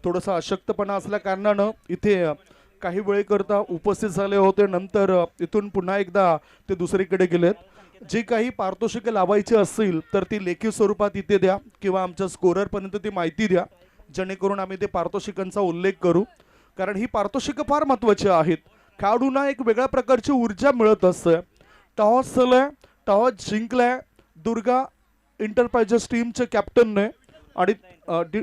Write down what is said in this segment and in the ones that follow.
थोडासा अशक्तपणा असल्या कारणानं इथे काही वेळेकरता उपस्थित झाले होते, नंतर इथून पुन्हा एकदा ते दुसरीकडे गेलेत। जी काही पारितोषिके लावायची असतील तर ती लेखी स्वरूपात इथे द्या किंवा आमच्या स्कोररपर्यंत ती माहिती द्या, जेणेकरून आम्ही ते पारितोषिकांचा उल्लेख करू, कारण ही पारितोषिकं फार महत्त्वाची आहेत। खेळाडूंना एक वेगळ्या प्रकारची ऊर्जा मिळत असते। टॉस झालाय, टॉस जिंकलाय दुर्गा इंटरप्राइजेस टीमचे कॅप्टनने, आणि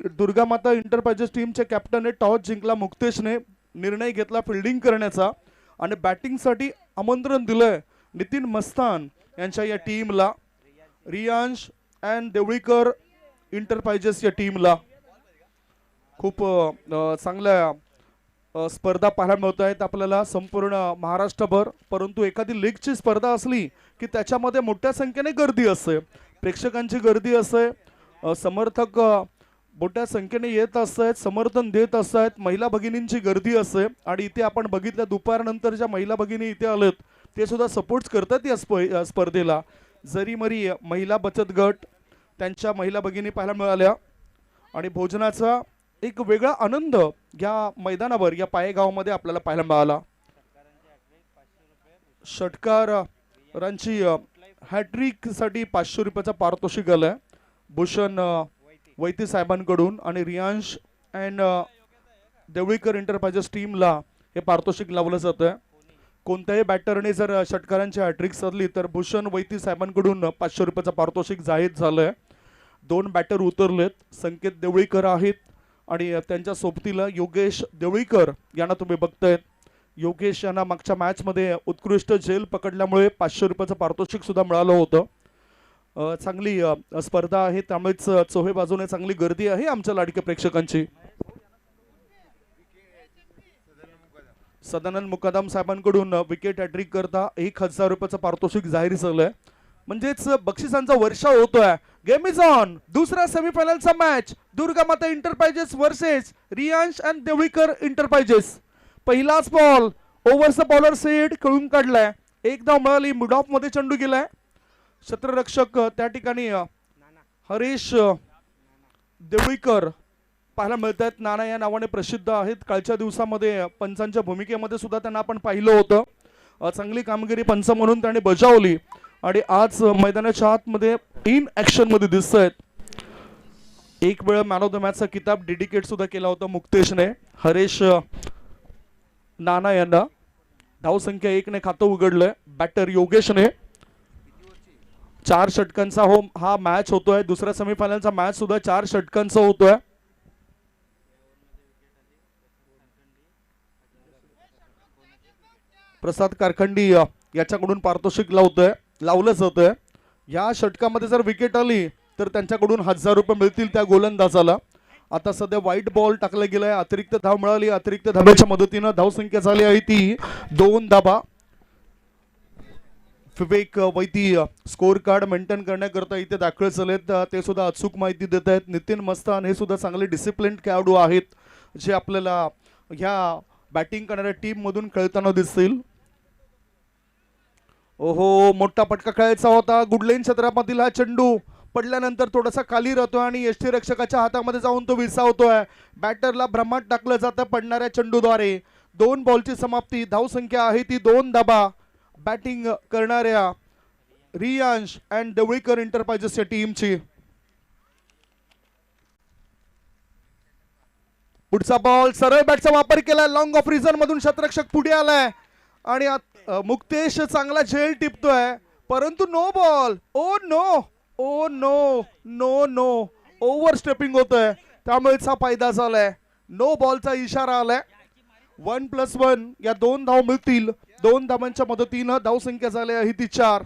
दुर्गा माता इंटरप्राइजेस टीमचे कॅप्टनने टॉस जिंकला, मुक्तेशने निर्णय घेतला फिल्डिंग करण्याचा आणि बॅटिंगसाठी आमंत्रण दिलंय नितीन मस्तान यांच्या या टीमला, रियांश अँड देवळीकर इंटरप्राइजेस या टीमला। खूप चांगल्या स्पर्धा पाहायला मिळत आहेत आपल्याला संपूर्ण महाराष्ट्रभर, परंतु एखादी लीगची स्पर्धा असली की त्याच्यामध्ये मोठ्या संख्येने गर्दी असते, प्रेक्षकांची गर्दी असते, समर्थक मोठ्या संख्येने येत असतात, समर्थन देत असतात, महिला भगिनींची गर्दी असते आणि इथे आपण बघितलं दुपारनंतर ज्या महिला भगिनी इथे आलेत ते सुद्धा सपोर्ट करतात या स्पर्धेला। जरी मरी महिला बचत गट त्यांच्या महिला भगिनी पाहायला मिळाल्या आणि भोजनाचा एक वेगळा आनंद या मैदानावर या पायेगावमध्ये आपल्याला पाहायला मिळाला। षटकारांची हॅट्रिक साठी 500 रुपयाचा पारितोषिक आलाय भूषण वैती साहेबांकडून, आणि रियांश अँड देवळीकर इंटरप्राइजेस टीमला हे पारितोषिक लावलं जातं। कोणत्याही बॅटरने जर षटकारांची हॅट्रिक साधली तर भूषण वैती साहेबांकडून 500 रुपयाचा पारितोषिक जाहीर झालंय। 2 बॅटर उतरलेत, संकेत देवळीकर आहेत आणि त्यांच्या सोबतीला योगेश देवळीकर यांना तुम्ही बघतायत। योगेश यांना मागच्या मॅचमध्ये उत्कृष्ट झेल पकडल्यामुळे 500 रुपयाचं पारितोषिक सुद्धा मिळालं होतं। चांगली स्पर्धा आहे, त्यामुळेच चोहे बाजूने चांगली गर्दी आहे आमच्या लाडक्या प्रेक्षकांची। सदानंद मुकादम साहेबांकडून विकेट हॅट्रिक करता 1000 रुपयाचं पारितोषिक जाहीर झालंय, म्हणजेच बक्षिसांचा वर्षाव होतोय। गेम इज ऑन, दुसरा सेमीफायनलचा match Durga Mata enterprises versus Riyansh and Deolikar enterprises. पहिलाच बॉल, ओव्हरचा बॉलर सेट खेळून काढलाय, एक धाव मिळाली, मिड ऑफ मध्ये चेंडू गेलाय। क्षेत्ररक्षक त्या ठिकाणी हरीश देवळीकर पाहायला मिळतात, नाना या नावाने प्रसिद्ध आहेत। कालच्या दिवसामध्ये पंचांच्या भूमिकेमध्ये सुद्धा त्यांना आपण पाहिलं होतं, चांगली कामगिरी पंच म्हणून त्यांनी बजावली आणि आज मैदानाच्या आतमध्ये इन ऍक्शन मध्ये दिसत आहेत। एक वेळ मॅन ऑफ द मॅचचा किताब डेडिकेट सुद्धा केला होता मुक्तेशने हरीश नाना यांना। धावसंख्या 1 ने खातं उघडलंय बॅटर योगेशने। 4 षटकांचा हा मॅच होतोय, दुसऱ्या सेमीफायनलचा मॅच सुद्धा 4 षटकांचा होतोय। प्रसाद कारखंडी याच्याकडून पारितोषिक लावलं जातंय। या षटकामध्ये जर विकेट आली तर त्यांच्याकडून 1000 रुपये मिळतील त्या गोलंदाजाला। आता सध्या व्हाईट बॉल टाकला गेलाय, अतिरिक्त धाव मिळाली, अतिरिक्त धाब्याच्या मदतीनं धावसंख्या झाली आहे ती 2 धाबा। विवेक वैती स्कोर कार्ड मेंटेन करण्याकरता इथे दाखल झालेत, ते सुद्धा अचूक माहिती देत आहेत। नितीन मस्तान हे सुद्धा चांगले डिसिप्लिन खेळाडू आहेत, जे आपल्याला ह्या बॅटिंग करणाऱ्या टीम मधून खेळताना दिसतील। ओहो, मोठा फटका खेळायचा होता, गुडलेन क्षेत्रामधील हा चेंडू पडल्यानंतर थोडासा खाली राहतोय आणि यष्टी रक्षकाच्या हातामध्ये जाऊन तो विसावतोय। बॅटरला भ्रमात टाकलं जातं पडणाऱ्या चेंडूद्वारे। 2 बॉलची समाप्ती, धावसंख्या आहे ती 2 धाबा बॅटिंग करणाऱ्या रियांश अँड देवळीकर इंटरप्राइजेस या टीमची। पुढचा बॉल, सरळ बॅटचा वापर केलाय, लॉंग ऑफ रिझन मधून क्षेत्ररक्षक पुढे आलाय आणि मुक्तेश चांगला झेल टिपतोय, परंतु no ball. Oh no, oh no, no no, over stepping होतोय, त्यामुळेच हा फायदा झालाय। नो बॉलचा इशारा आलाय। 1+1 या 2 धाव मिळतील, 2 धावांच्या मदतीनं धावसंख्या झाली आहे ती 4।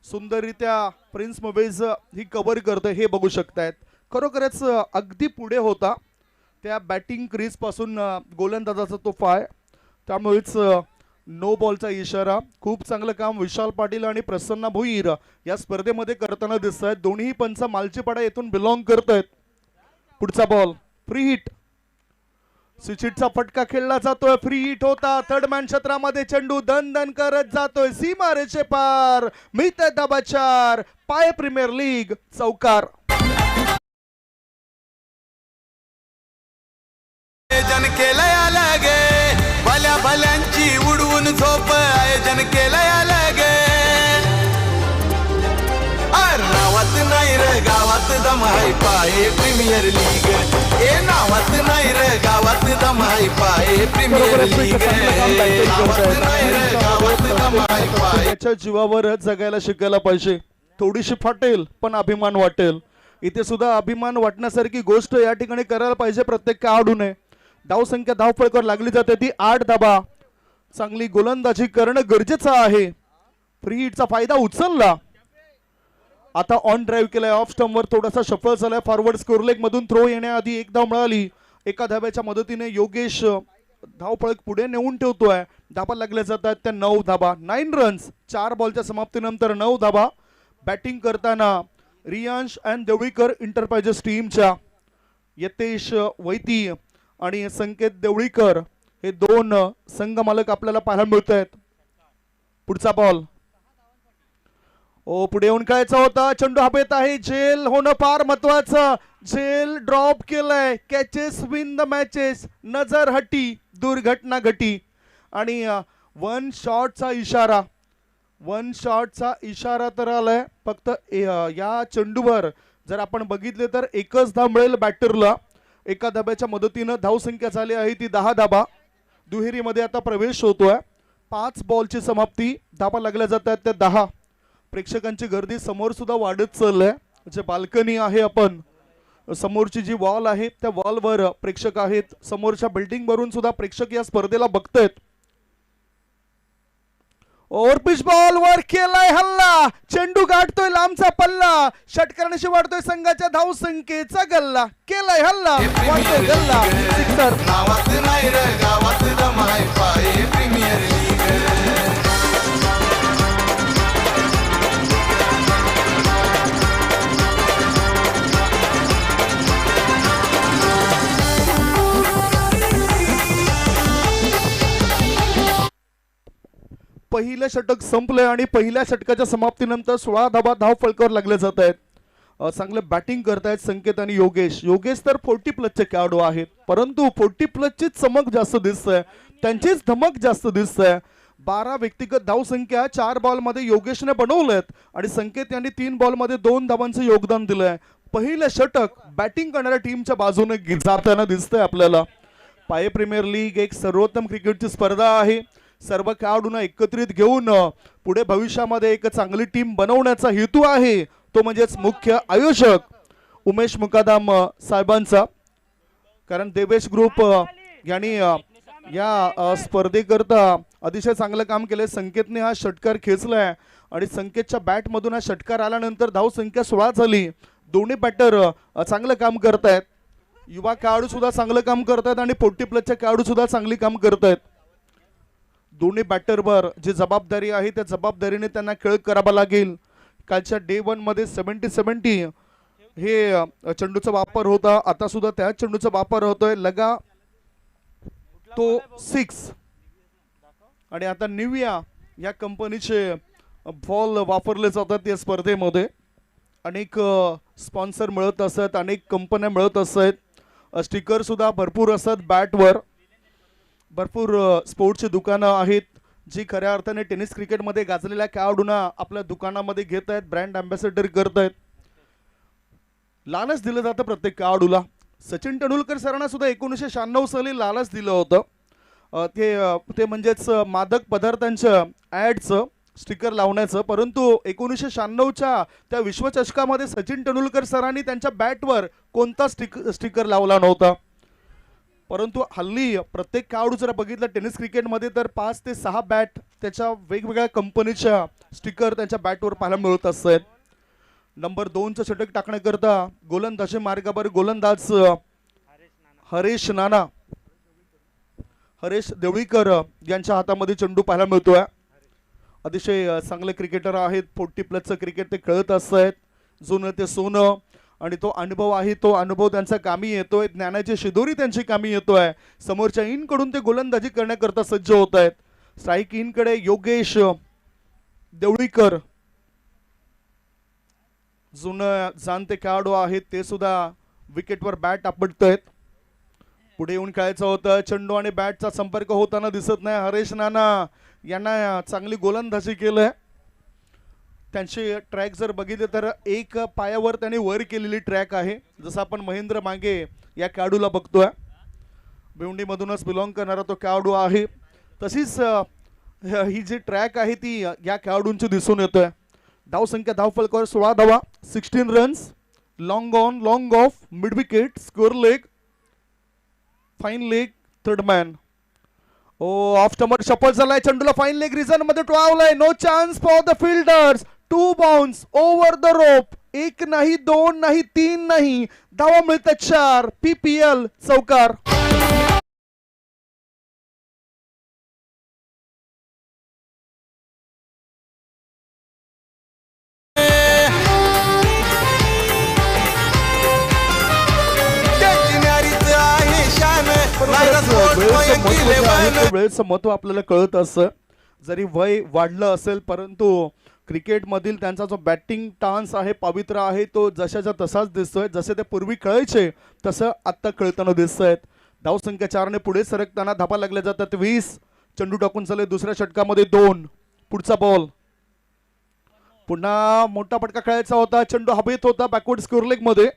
सुंदररित्या प्रिन्स मुवेज ही कव्हर करते, हे बघू शकतायत। खरोखरच अगदी पुढे होता त्या बॅटिंग क्रीज पासून गोलंदाजाचा तो पाय, त्यामुळेच नो बॉलचा इशारा। खूप चांगलं काम विशाल पाटील आणि प्रसन्न भोईर या स्पर्धेमध्ये करताना दिसत आहेत। दोन्ही पंच मालचीपाडा येथून बिलॉंग करत आहेत। पुढचा बॉल, फ्री हिट, स्विचिटचा फटका खेळला जातोय, फ्री हिट होता, थर्ड मॅन क्षेत्रामध्ये चेंडू दन दन करत जातोय सीमारेषे पार, मिळते धाबा 4, पाय प्रीमियर लीग चौकार। आयोजन केलंय अलगे, भल्या भल्यांची उडवून झोप आयोजन केलंय अलगे. नावात नाही रे गावात दम आहे पाय प्रीमियर लीग. ए नावात नाही रे गावात दम आहे पाय प्रीमियर लीग. नावात नाही रे गावात दम आहे पाय. त्याच्या जीवावर जगायला शिकायला पाहिजे. थोडीशी फाटेल पण अभिमान वाटेल. इथे सुद्धा अभिमान वाटण्यासारखी गोष्ट या ठिकाणी करायला पाहिजे प्रत्येक खेळाडूने. धावसंख्या धावफलकावर लागली जाते ती 8 धाबा. चांगली गोलंदाजी करणं गरजेचं आहे. फ्री हिटचा फायदा उचलला. आता ऑन ड्राईव्ह केलाय, ऑफ स्टंपवर थोडासा शफल झालाय. फॉरवर्ड स्कोर लेग मधून थ्रो येण्याआधी एक धाव मिळाली. एका धाब्याच्या मदतीने योगेश धावफलक पुढे नेऊन ठेवतोय. धाबा लागल्या जातात त्या 9 धाबा. 9 रन्स 4 बॉलच्या समाप्तीनंतर 9 धाबा. बॅटिंग करताना रियांश अँड देवळीकर इंटरप्राइजेस टीमच्या यतेश वैती आणि संकेत देवळीकर हे 2 संघ मालक आपल्याला पाहायला मिळत आहेत. पुढचा बॉल पुढे येऊन खेळायचा होता. चेंडू हवेत आहे. झेल होणं फार महत्वाचं. झेल ड्रॉप केलंय. Catches win the matches. नजर हटी दुर्घटना घटी. आणि 1 शॉटचा इशारा. 1 शॉटचा इशारा तर आलाय. फक्त या चेंडूवर जर आपण बघितले तर एकच धाव मिळेल बॅटरला. एका धाब्याच्या मदतीनं धावसंख्या झाली आहे ती 10 धाबा. दुहेरीमध्ये आता प्रवेश होतोय. 5 बॉलची समाप्ती. धाबा लागल्या जातात त्या 10. प्रेक्षकांची गर्दी समोर सुद्धा वाढत चाललंय. जे बाल्कनी आहे आपण समोरची जी वॉल आहे त्या वॉलवर प्रेक्षक आहेत. समोरच्या बिल्डिंग वरून सुद्धा प्रेक्षक या स्पर्धेला बघतायत. ओव्हरपिच बॉल वर केलाय हल्ला. चेंडू गाठतोय लांबचा पल्ला. षटकारांशी वाढतोय संघाच्या धावसंख्येचा गल्ला. केलाय हल्ला वाढतोय गल्ला. सिक्सर. नावात नाही रे गावात दम आहे पाय प्रीमियर लीग. पहिलं षटक संपलंय आणि पहिल्या षटकाच्या समाप्तीनंतर 16 धाबा धाव फलकावर लागले जात आहेत. चांगले बॅटिंग करतायत संकेत आणि योगेश. योगेश तर 40+ चे खेळाडू आहेत, परंतु 40+ ची चमक जास्त दिसते, त्यांचीच धमक जास्त दिसते. 12 व्यक्तिगत धावसंख्या 4 बॉलमध्ये योगेशने बनवलेत आणि संकेत यांनी 3 बॉलमध्ये 2 धावांचं योगदान दिलंय. पहिलं षटक बॅटिंग करणाऱ्या टीमच्या बाजूने जाताना दिसतंय आपल्याला. पाय प्रीमियर लीग एक सर्वोत्तम क्रिकेटची स्पर्धा आहे. सर्व खेळाडूंना एकत्रित घेऊन पुढे भविष्यामध्ये एक चांगली टीम बनवण्याचा हेतू आहे. तो म्हणजेच मुख्य आयोजक उमेश मुकादम साहेबांचा. कारण देवेश ग्रुप यांनी या स्पर्धेकरता अतिशय चांगलं काम केलंय. संकेतने हा षटकार खेचलाय आणि संकेतच्या बॅट मधून हा षटकार आल्यानंतर धावसंख्या 16 झाली. दोन्ही बॅटर चांगलं काम करतायत. युवा खेळाडू सुद्धा चांगलं काम करतायत आणि 40+ खेळाडू सुद्धा चांगली काम करतायत. दोन्ही बॅटरवर जी जबाबदारी आहे त्या जबाबदारीने त्यांना खेळ करावा लागेल. कालच्या डे 1 मध्ये 70-70 हे चेंडूचा वापर होता. आता सुद्धा त्या चेंडूचा वापर होतोय. लगा तो 6 आणि आता निविया या कंपनीचे बॉल वापरले जातात या स्पर्धेमध्ये. अनेक स्पॉन्सर मिळत असतात, अनेक कंपन्या मिळत असतात. स्टिकर सुद्धा भरपूर असतात बॅटवर. भरपूर स्पोर्ट्सची दुकानं आहेत जी खऱ्या अर्थाने टेनिस क्रिकेटमध्ये गाजलेल्या खेळाडूंना आपल्या दुकानामध्ये घेत आहेत, ब्रँड अँबॅसेडर करत आहेत. लालच दिलं जातं प्रत्येक खेळाडूला. सचिन तेंडुलकर सरांना सुद्धा 1996 साली लालच दिलं होतं. ते म्हणजेच मादक पदार्थांच्या ॲडचं स्टिकर लावण्याचं. परंतु 1996च्या त्या विश्वचषकामध्ये सचिन तेंडुलकर सरांनी त्यांच्या बॅटवर कोणता स्टिकर लावला नव्हता. परंतु हल्ली प्रत्येक खेळाडू जर बघितलं टेनिस क्रिकेटमध्ये तर 5 ते 6 बॅट त्याच्या वेगवेगळ्या कंपनीच्या स्टिकर त्यांच्या बॅटवर पाहायला मिळत असतात. नंबर 2चं षटक टाकण्याकरता गोलंदाजी मार्गावर गोलंदाज हरेश नाना, हरेश देवळीकर यांच्या हातामध्ये चेंडू पाहायला मिळतोय. अतिशय चांगले क्रिकेटर आहेत. 40+ क्रिकेट ते खेळत असतात. जुनं ते सोनं आणि तो अनुभव आहे, तो अनुभव त्यांचा कामी येतोय. ज्ञानाची शिदोरी त्यांची कामी येतोय. समोरच्या इनकडून ते गोलंदाजी करण्याकरता सज्ज होत आहेत. स्ट्राईक इनकडे योगेश देवळीकर जुनं जाणते खेळाडू आहेत, ते सुद्धा विकेटवर बॅट आपटत आहेत. पुढे येऊन खेळायचं होतं. चेंडू आणि बॅटचा संपर्क होताना दिसत नाही. हरेश नाना यांना चांगली गोलंदाजी केलंय. त्यांची ट्रॅक जर बघितले तर एक पायावर त्यांनी वर केलेली ट्रॅक आहे, जसं आपण महेंद्र मांगे या खेळाडूला बघतोय. भिवंडीमधूनच बिलॉंग करणारा तो खेळाडू आहे. तशीच ही जी ट्रॅक आहे ती या खेळाडूंची दिसून येतोय. धावसंख्या धावफलकावर 16 धावा, 16 runs. Long on, long off, mid wicket, square leg, fine leg, third man. ओ ऑफ स्टंपर शपल झालाय. चेंडूला फाईन लेग रिझन मध्ये टोळावलाय. No chance for the fielders. 2 bounce over the rope. 1 नाही, 2 नाही, 3 नाही, धावा मिळतात 4. PPL चौकार. वेळेचं महत्व आपल्याला कळत असं. जरी वय वाढलं असेल परंतु क्रिकेटमधील त्यांचा जो बॅटिंग टान्स आहे, पवित्र आहे, तो जशाच्या तसाच दिसतोय. जसे ते पूर्वी कळायचे तसं आत्ता कळताना दिसतंय. धावसंख्या 4 ने पुढे सरकताना धाबा लागल्या जातात 20. चेंडू टाकून चालले दुसऱ्या षटकामध्ये 2. पुढचा बॉल. पुन्हा मोठा फटका खेळायचा होता. चेंडू हवेत होता बॅकवर्ड स्कोअर लेग मध्ये.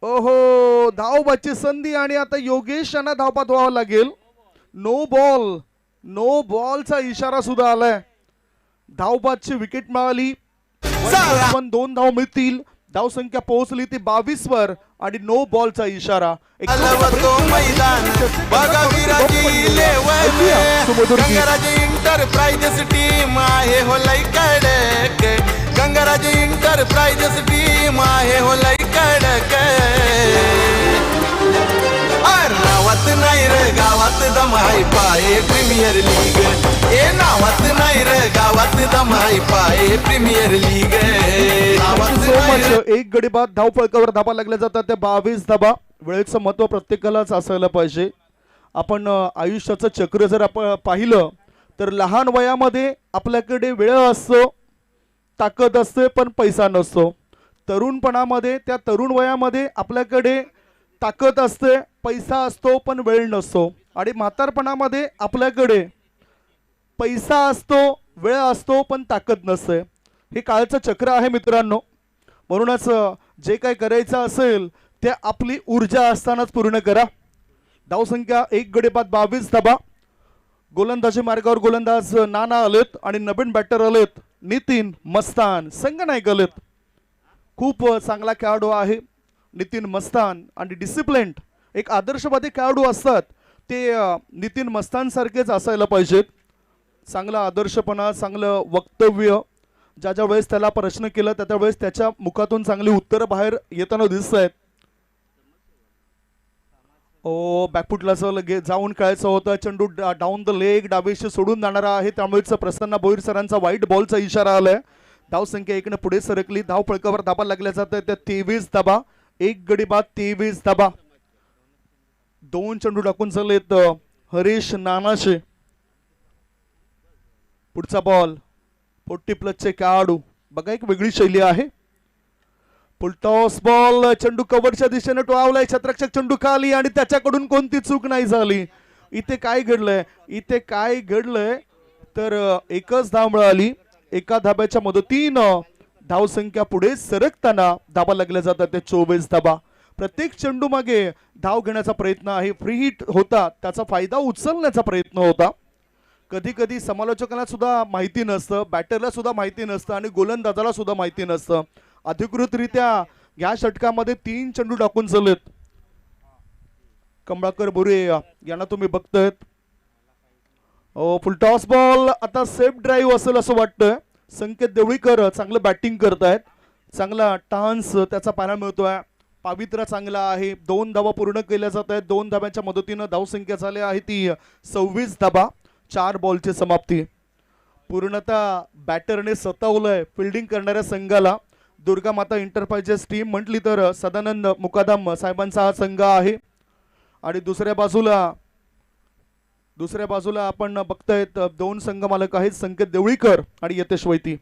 ओहो, धावबाची संधी आणि आता योगेश यांना धावपात व्हावं लागेल. नो बॉल, नो बॉलचा इशारा सुद्धा आलाय. धावबादची विकेट मिळाली. 2 धाव मिळतील. धावसंख्या पोहोचली ती 22 वर आणि नो बॉलचा इशारा. इंटरप्राइजेस टीम आहे हो लई कडक. गंगाराज इंटरप्राइजेस टीम आहे हो लई कडक. नावात नाही रे गावात दम आहे पाये प्रीमियर लीग. ए नावात नाही रे गावात दम आहे पाये प्रीमियर लीग. एक गडी बाद धावफलकावर धाबा लागल्या जातात त्या 22 धाबा. वेळेचं महत्व प्रत्येकालाच असायला पाहिजे. आपण आयुष्याचं चक्र जर आपण पाहिलं तर लहान वयामध्ये आपल्याकडे वेळ असतो, ताकद असते, पण पैसा नसतो. तरुणपणामध्ये त्या तरुण वयामध्ये आपल्याकडे ताकद असते, पैसा असतो, पण वेळ नसतो. आणि म्हातारपणामध्ये आपल्याकडे पैसा असतो, वेळ असतो, पण ताकद नसते. हे काळचं चक्र आहे मित्रांनो. म्हणूनच जे काही करायचं असेल ते आपली ऊर्जा असतानाच पूर्ण करा. धावसंख्या 1 गडी बाद 22 धाबा. गोलंदाजी मार्गावर गोलंदाज नाना आलेत आणि नवीन बॅटर आलेत नितीन मस्तान. संघ नायक आलेत. खूप चांगला खेळाडू आहे नितीन मस्तान आणि डिसिप्लिन्ड एक आदर्शवादी खेळाडू असतात ते नितीन मस्तान सारखेच असायला पाहिजेत. चांगला आदर्शपणा, चांगलं वक्तव्य. ज्या ज्या वेळेस त्याला प्रश्न केला त्या वेळेस त्याच्या मुखातून चांगली उत्तरं बाहेर येताना दिसत आहेत. ओ बॅकफुटला जाऊन खेळायचं होतं. चेंडू डाऊन द लेग डावीशी सोडून जाणारा आहे, त्यामुळेच प्रसन्न भोईर सरांचा व्हाईट बॉलचा इशारा आलाय. धावसंख्या 1 ने पुढे सरकली. धाव फळकावर धाबा लागल्या जात त्या 23 धाबा. 1 गडी बाद 23 धाबा. 2 चेंडू टाकून चाललेत हरीश नानाशे. पुढचा बॉल. 40 प्लसचे खेळाडू. बघा एक वेगळी शैली आहे. Full toss ball. चेंडू कव्हरच्या दिशेने टोळावलाय. क्षेत्ररक्षक चेंडू खाली आणि त्याच्याकडून कोणती चूक नाही झाली. इथे काय घडलंय तर एकच धाव मिळाली. एका धाब्याच्या मदतीनं धावसंख्या पुढे सरकताना धाबा लागल्या जातात ते 24 धाबा. प्रत्येक चेंडू मागे धाव घेण्याचा प्रयत्न आहे. फ्री हिट होता, त्याचा फायदा उचलण्याचा प्रयत्न होता. कधी कधी समालोचकांना सुद्धा माहिती नसतं, बॅटरला सुद्धा माहिती नसतं आणि गोलंदाजाला सुद्धा माहिती नसतं. अधिकृतरित्या या षटकामध्ये 3 चेंडू टाकून चाललेत. कमळाकर बोरे यांना तुम्ही बघतायत. फुल टॉस बॉल. आता सेफ ड्राईव्ह असेल असं वाटतंय. संकेत देवळीकर चांगलं बॅटिंग करतायत. चांगला टान्स त्याचा पाहायला मिळतोय. पावित्र्य चांगला आहे. 2 धावा पूर्ण केल्या जात आहेत. 2 धाब्यांच्या मदतीनं धावसंख्या झाली आहे ती 26 धाबा. 4 बॉलची समाप्ती. पूर्णतः बॅटरने सतावलंय फिल्डिंग करणाऱ्या संघाला. दुर्गा माता इंटरप्राइजेस टीम म्हटली तर सदानंद मुकादम साहेबांचा हा संघ आहे. आणि दुसऱ्या बाजूला आपण बघतायत 2 संघ मालक आहेत, संकेत देवळीकर आणि यतेश वैती.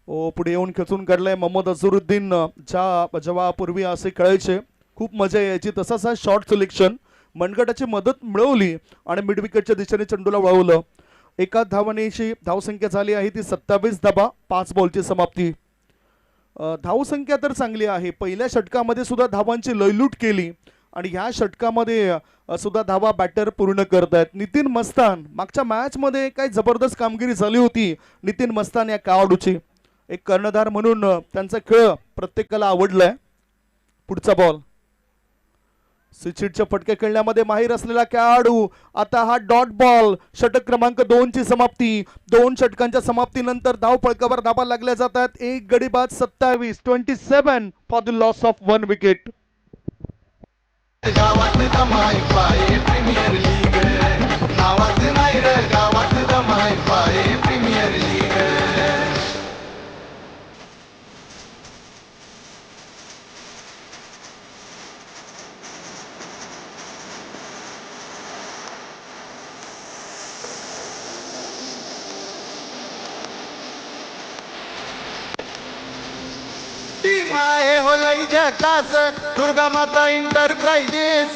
पुढे येऊन खेचून काढलाय मोहम्मद अझरुद्दीन. जेव्हा पूर्वी असे खेळायचे खूप मजा यायची. तसाच हा शॉर्ट सिलेक्शन मनगटाची मदत मिळवली आणि मिड विकेटच्या दिशेने चेंडूला वळवलं. एका धावनेची धावसंख्या झाली आहे ती 27 धावा, 5 बॉलची समाप्ती. धावसंख्या तर चांगली आहे. पहिल्या षटकामध्ये सुद्धा धावांची लयलूट केली आणि ह्या षटकामध्ये सुद्धा धावा बॅटर पूर्ण करतायत. नितीन मस्तान, मागच्या मॅच मध्ये काय जबरदस्त कामगिरी झाली होती नितीन मस्तान या खेळाडूची. एक कर्णधार म्हणून त्यांचा खेळ प्रत्येकाला आवडलाय. पुढचा बॉल, स्विचिटच्या फटके खेळण्यामध्ये माहीर असलेला खेळाडू. आता हा डॉट बॉल, षटक क्रमांक 2 ची समाप्ती. 2 षटकांच्या समाप्तीनंतर धाव फळकावर धाबा लागल्या जातात. एक गडी बाद 27 for the loss of 1 wicket. गावात दमाई पाय प्रीमियर लीग, गावात नाही रे गावात दमाई पाय प्रीमियर लीग. टीम आहे हो लई झकास, दुर्गा माता इंटरप्राइजेस.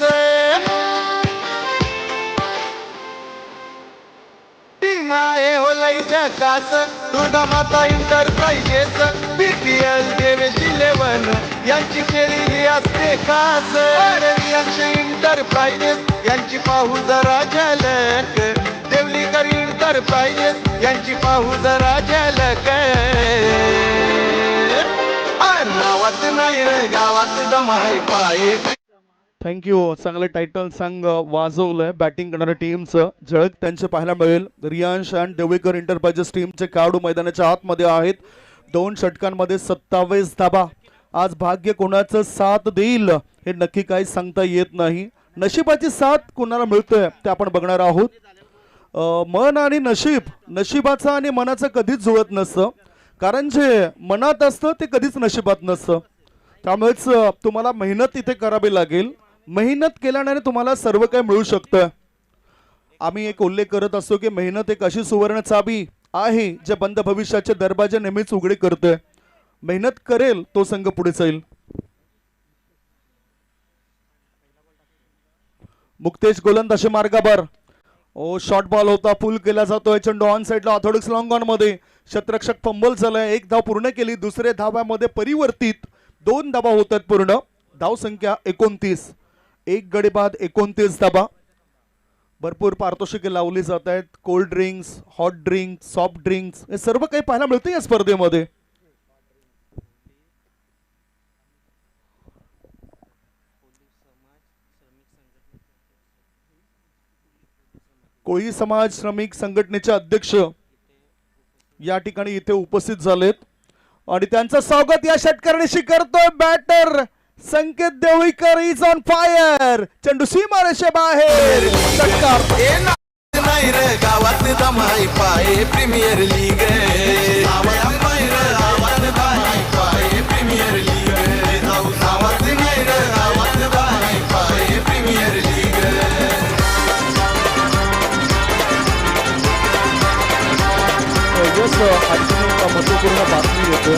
टीम आहे हो लई झकास, दुर्गा माता इंटरप्राइजेस. BPL देवेश 11 यांची केली ही असते खास. रियांश इंटरप्राइजेस यांची पाहू जरा झलक. देवलीकर इंटरप्राइजेस यांची पाहू जरा झलक. गावात नाही रे गावात दमाई पाय. थँक्यू. चांगलं टायटल सांग वाजवलंय बॅटिंग करणाऱ्या टीमचं. झळक त्यांचे पाहायला मिळेल. रियांश आणि देवळीकर इंटरप्राइजेस टीमचे खेळाडू मैदानाच्या आतमध्ये आहेत. 2 षटकांमध्ये 27 धाबा. आज भाग्य कोणाचं साथ देईल हे नक्की काही सांगता येत नाही. नशिबाची साथ कोणाला मिळतोय ते आपण बघणार आहोत. मन आणि नशीब, नशिबाचं आणि मनाचं कधीच जुळत नसतं. कारण जे मनात असतं ते कधीच नशिबात नसतं. त्यामुळेच तुम्हाला मेहनत इथे करावी लागेल. मेहनत केल्याने तुम्हाला सर्व काही मिळू शकतं. आम्ही एक उल्लेख करत असतो की मेहनत एक अशी सुवर्ण चाबी आहे जे बंद भविष्याचे दरवाजे नेहमीच उघडे करते. मेहनत करेल तो संघ पुढे जाईल. मुक्तेश गोलंदाजी मार्गावर. शॉर्ट बॉल होता, पुल केला जातोय. चेंडू ऑन साइडला ऑर्थोडॉक्स लॉंग ऑन मध्ये. क्षेत्ररक्षक फंबल झालाय. 1 धाव पूर्ण केली. दुसऱ्या धाव्यामध्ये परिवर्तित 2 धावा होतात पूर्ण. धाव संख्या 29. एक गडी बाद 29 धावा. भरपूर पारितोषिके लावली जात आहेत. Cold drinks, hot drinks, soft drinks हे सर्व काही पाहायला मिळतं या स्पर्धेमध्ये. कोळी समाज श्रमिक संघटनेचे अध्यक्ष या ठिकाणी इथे उपस्थित झालेत आणि त्यांचं स्वागत या षटकाराशी करतोय batter Sanket Deolikar. Is on fire. चेंडू सीमारेषे बाहेर. षटकार. नाही रे गावात दमाई पाय प्रीमियर लीग. गावात नाही रे गावात दमाई पाय प्रीमियर लीग. गावात नाही रे गावात दमाई पाय प्रीमियर लीग. महत्वपूर्ण बातमी येते.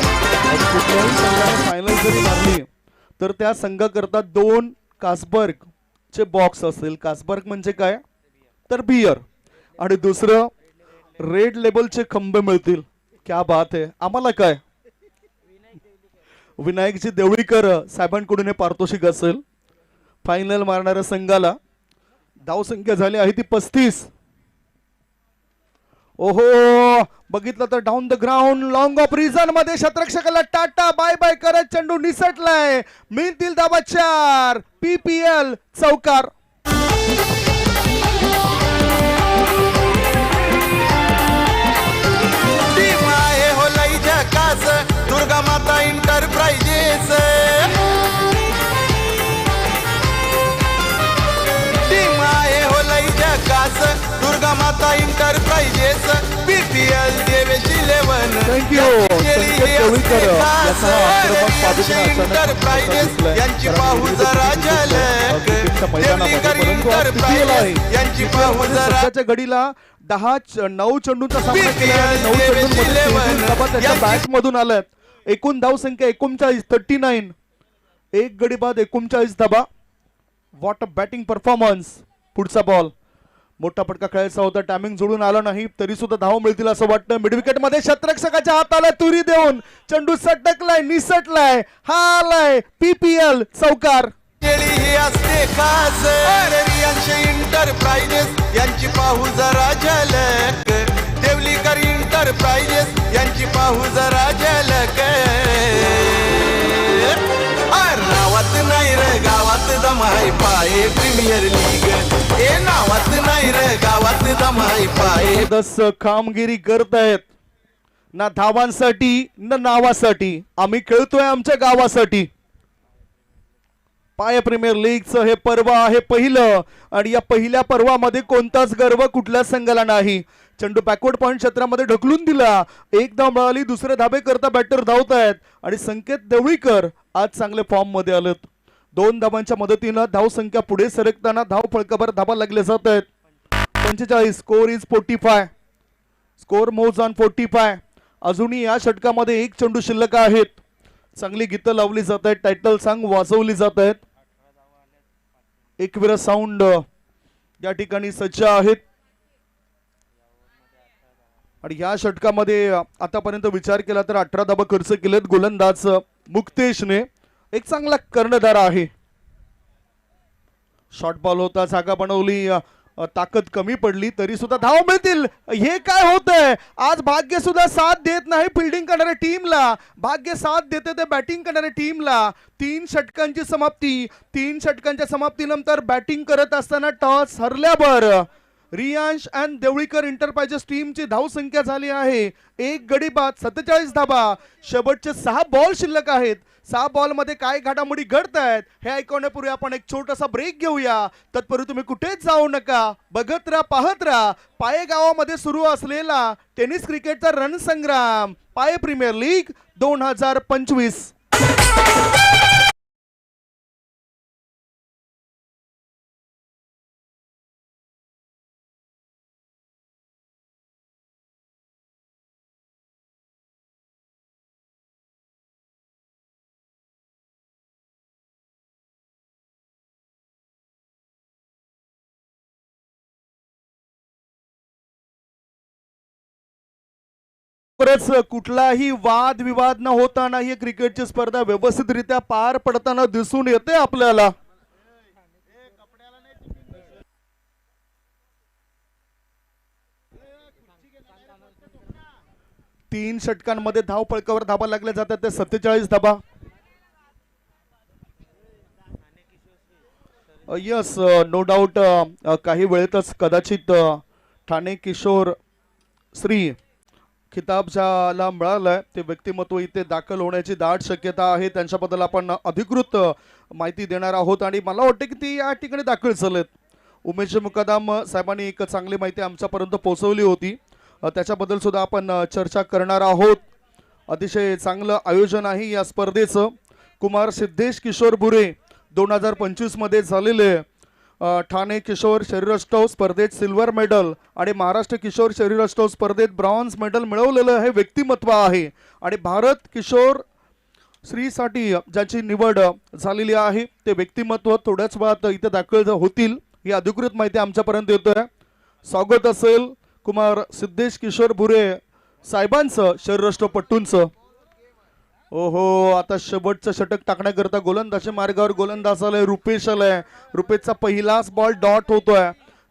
कुठल्याही संघाने फायनल जरी मारली तर त्या संघाकरता 2 कासबर्ग चे बॉक्स असेल. कासबर्ग म्हणजे काय तर बियर. आणि दुसरं रेड लेबलचे खंबे मिळतील. क्या बात आहे. आम्हाला काय विनायकजी देवळीकर साहेबांकडून हे पारितोषिक असेल. फायनल मारणाऱ्या संघाला धाव संख्या झाली आहे ती 35. ओहो, बघितलं तर down the ground long of reason मध्ये क्षेत्ररक्षकाला टाटा बाय बाय करत चेंडू निसटलाय. मिळतील धावा 4. PPL चौकार. टीम आहे हो लई झकास, दुर्गा माता इंटरप्राइजेस. टीम आहे हो लई झकास, Durga Mata enterprises. BPL Devesh 11 Thank you. संकेत देवळीकर याचा आक्रमक पाठपुरावा इंटरप्राइजेस यांची पाहू जरा झलक. देवलीकर इंटरप्राइजेस यांची पाहू जरा. सध्याच्या घडीला 9 चेंडूंचा सामना केला आणि 9 चेंडूंमध्ये 33 धावा त्याच्या बॅट मधून आल्यात. एकूण धाव संख्या 39. एक गडी बाद 39 धाबा. What a batting performance. पुढचा बॉल मोठा फटका खेळायचा होता, टायमिंग जोडून आला नाही तरी सुद्धा धाव मिळतील असं वाटतं. मिड विकेट मध्ये क्षेत्ररक्षकाच्या हाताला तुरी देऊन चेंडू सटकलाय, निसटलाय, हा आलाय पीपीएल चौकार. केळी ही असते खास रियांश इंटरप्राइजेस यांची पाहू जरा झलक. देवलीकर इंटरप्राइजेस यांची पाहू जरा झलक. नावात नाही रे गावात दमाई पाये प्रीमियर लीग. ए नावात नाही रे गावात दमाई पाये. जबरदस्त कामगिरी करतायत, ना धावांसाठी ना नावासाठी, आम्ही खेळतोय आमच्या गावासाठी. पाय प्रीमियर लीगचं हे पर्व आहे पहिलं आणि या पहिल्या पर्वामध्ये कोणताच गर्व कुठल्या संघाला नाही. चेंडू बॅकवर्ड पॉइंट क्षेत्रामध्ये ढकलून दिला, एक धाव मिळाली. दुसरे धाबे करता बॅटर धावतायत आणि संकेत देवळीकर आज चांगले फॉर्म मध्ये आलेत. 2 धावांच्या मदतीनं धाव संख्या पुढे सरकताना धाव फळकाभर धाबा लागले जात आहेत. 45 स्कोर इज 45. स्कोर मोज ऑन 45. अजूनही या षटकामध्ये एक चेंडू शिल्लक आहेत. चांगली गीतं लावली जात आहेत, टायटल सॉन्ग वाजवली जात आहेत. एकविरा साऊंड या ठिकाणी सज्ज आहेत आणि या षटकामध्ये आतापर्यंत विचार केला तर 18 धाबा खर्च केलेत. गोलंदाज मुक्तेशने एक चांगला कर्णधार आहे. शॉर्ट बॉल होता, जागा बनवली, ताकद कमी पडली तरी सुद्धा धाव मिळतील. हे काय होतंय आज. भाग्य सुद्धा साथ देत नाही फिल्डिंग करणाऱ्या टीमला, भाग्य साथ देते ते बॅटिंग करणाऱ्या टीमला. 3 षटकांची समाप्ती. 3 षटकांच्या समाप्तीनंतर बॅटिंग करत असताना toss हरल्यावर Riyansh and Deolikar enterprises टीमची धाव संख्या झाली आहे 1 गडी बाद 47 धाबा. शेवटचे 6 बॉल शिल्लक आहेत. 6 बॉल मध्ये काय घडामोडी घडतायत हे ऐकवण्यापूर्वी आपण एक छोटासा ब्रेक घेऊया. तत्पूर्वी तुम्ही कुठेच जाऊ नका, बघत राहा, पाहत राहा. पाये गावामध्ये सुरू असलेला टेनिस क्रिकेटचा रणसंग्राम पाये प्रीमियर लीग 2025. कुठलाही वाद विवाद न होताना ही क्रिकेटची स्पर्धा व्यवस्थितरित्या पार पडताना दिसून येते आपल्याला. तीन षटकांमध्ये धाव फळकावर धाबा लागल्या जातात ते 47 धाबा. यस, नो डाऊट काही वेळेतच कदाचित ठाणे किशोर श्री खिताब ज्याला मिळालाय ते व्यक्तिमत्व इथे दाखल होण्याची दाट शक्यता आहे. त्यांच्याबद्दल आपण अधिकृत माहिती देणार आहोत आणि मला वाटतं की ती या ठिकाणी दाखल झालेत. उमेश मुकादम साहेबांनी एक चांगली माहिती आमच्यापर्यंत पोहोचवली होती, त्याच्याबद्दल सुद्धा आपण चर्चा करणार आहोत. अतिशय चांगलं आयोजन आहे या स्पर्धेचं. कुमार सिद्धेश किशोर बुरे 2025 मध्ये झालेले ठाणे किशोर शरीरष्टव स्पर्धेत सिल्वर मेडल आणि महाराष्ट्र किशोर शरीरष्टव स्पर्धेत ब्रॉन्झ मेडल मिळवलेलं हे व्यक्तिमत्व आहे. आणि भारत किशोर श्रीसाठी ज्याची निवड झालेली आहे ते व्यक्तिमत्व थोड्याच वेळात इथे दाखल होतील. ही अधिकृत माहिती आमच्यापर्यंत येतोय. स्वागत असेल कुमार सिद्धेश किशोर बुरे साहेबांचं शरीरष्टपटूंचं. ओहो, आता शेवटचं षटक टाकण्याकरता गोलंदाजी मार्गावर गोलंदाज आलाय रुपेश आलाय. रुपेशचा पहिलाच बॉल डॉट होतोय.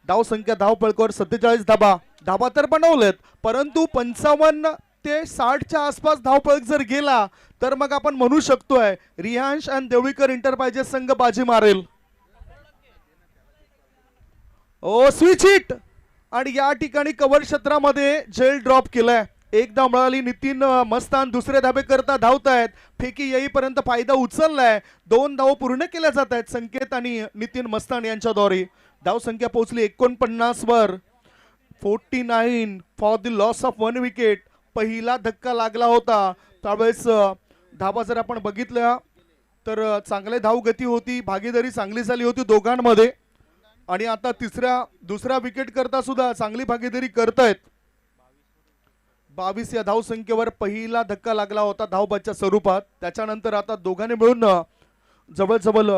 धाव संख्या धाव फळकावर 47 धाबा. धाबा तर बनवलेत परंतु 55 ते 60च्या आसपास धाव फळक जर गेला तर मग आपण म्हणू शकतोय रियांश आणि देवळीकर इंटरप्राइजेस संघ बाजी मारेल. ओ स्विच हिट आणि या ठिकाणी कव्हर क्षेत्रामध्ये झेल ड्रॉप केलाय. एक धाव मिळाली. नितीन मस्तान दुसरे धाबे करता धावतायत. फेकी येईपर्यंत फायदा उचललाय. 2 धाव पूर्ण केल्या जात आहेत संकेत आणि नितीन मस्तान यांच्याद्वारे. धाव संख्या पोहोचली 49 वर. 49 for the loss of 1 wicket. पहिला धक्का लागला होता त्यावेळेस धाबा जर आपण बघितल्या तर चांगले धाव गती होती, भागीदारी चांगली झाली होती दोघांमध्ये. आणि आता दुसऱ्या विकेट करता सुद्धा चांगली भागीदारी करतायत. 22 या धाव संख्येवर पहिला धक्का लागला होता धावबादच्या स्वरूपात. त्याच्यानंतर आता दोघांनी मिळून जवळजवळ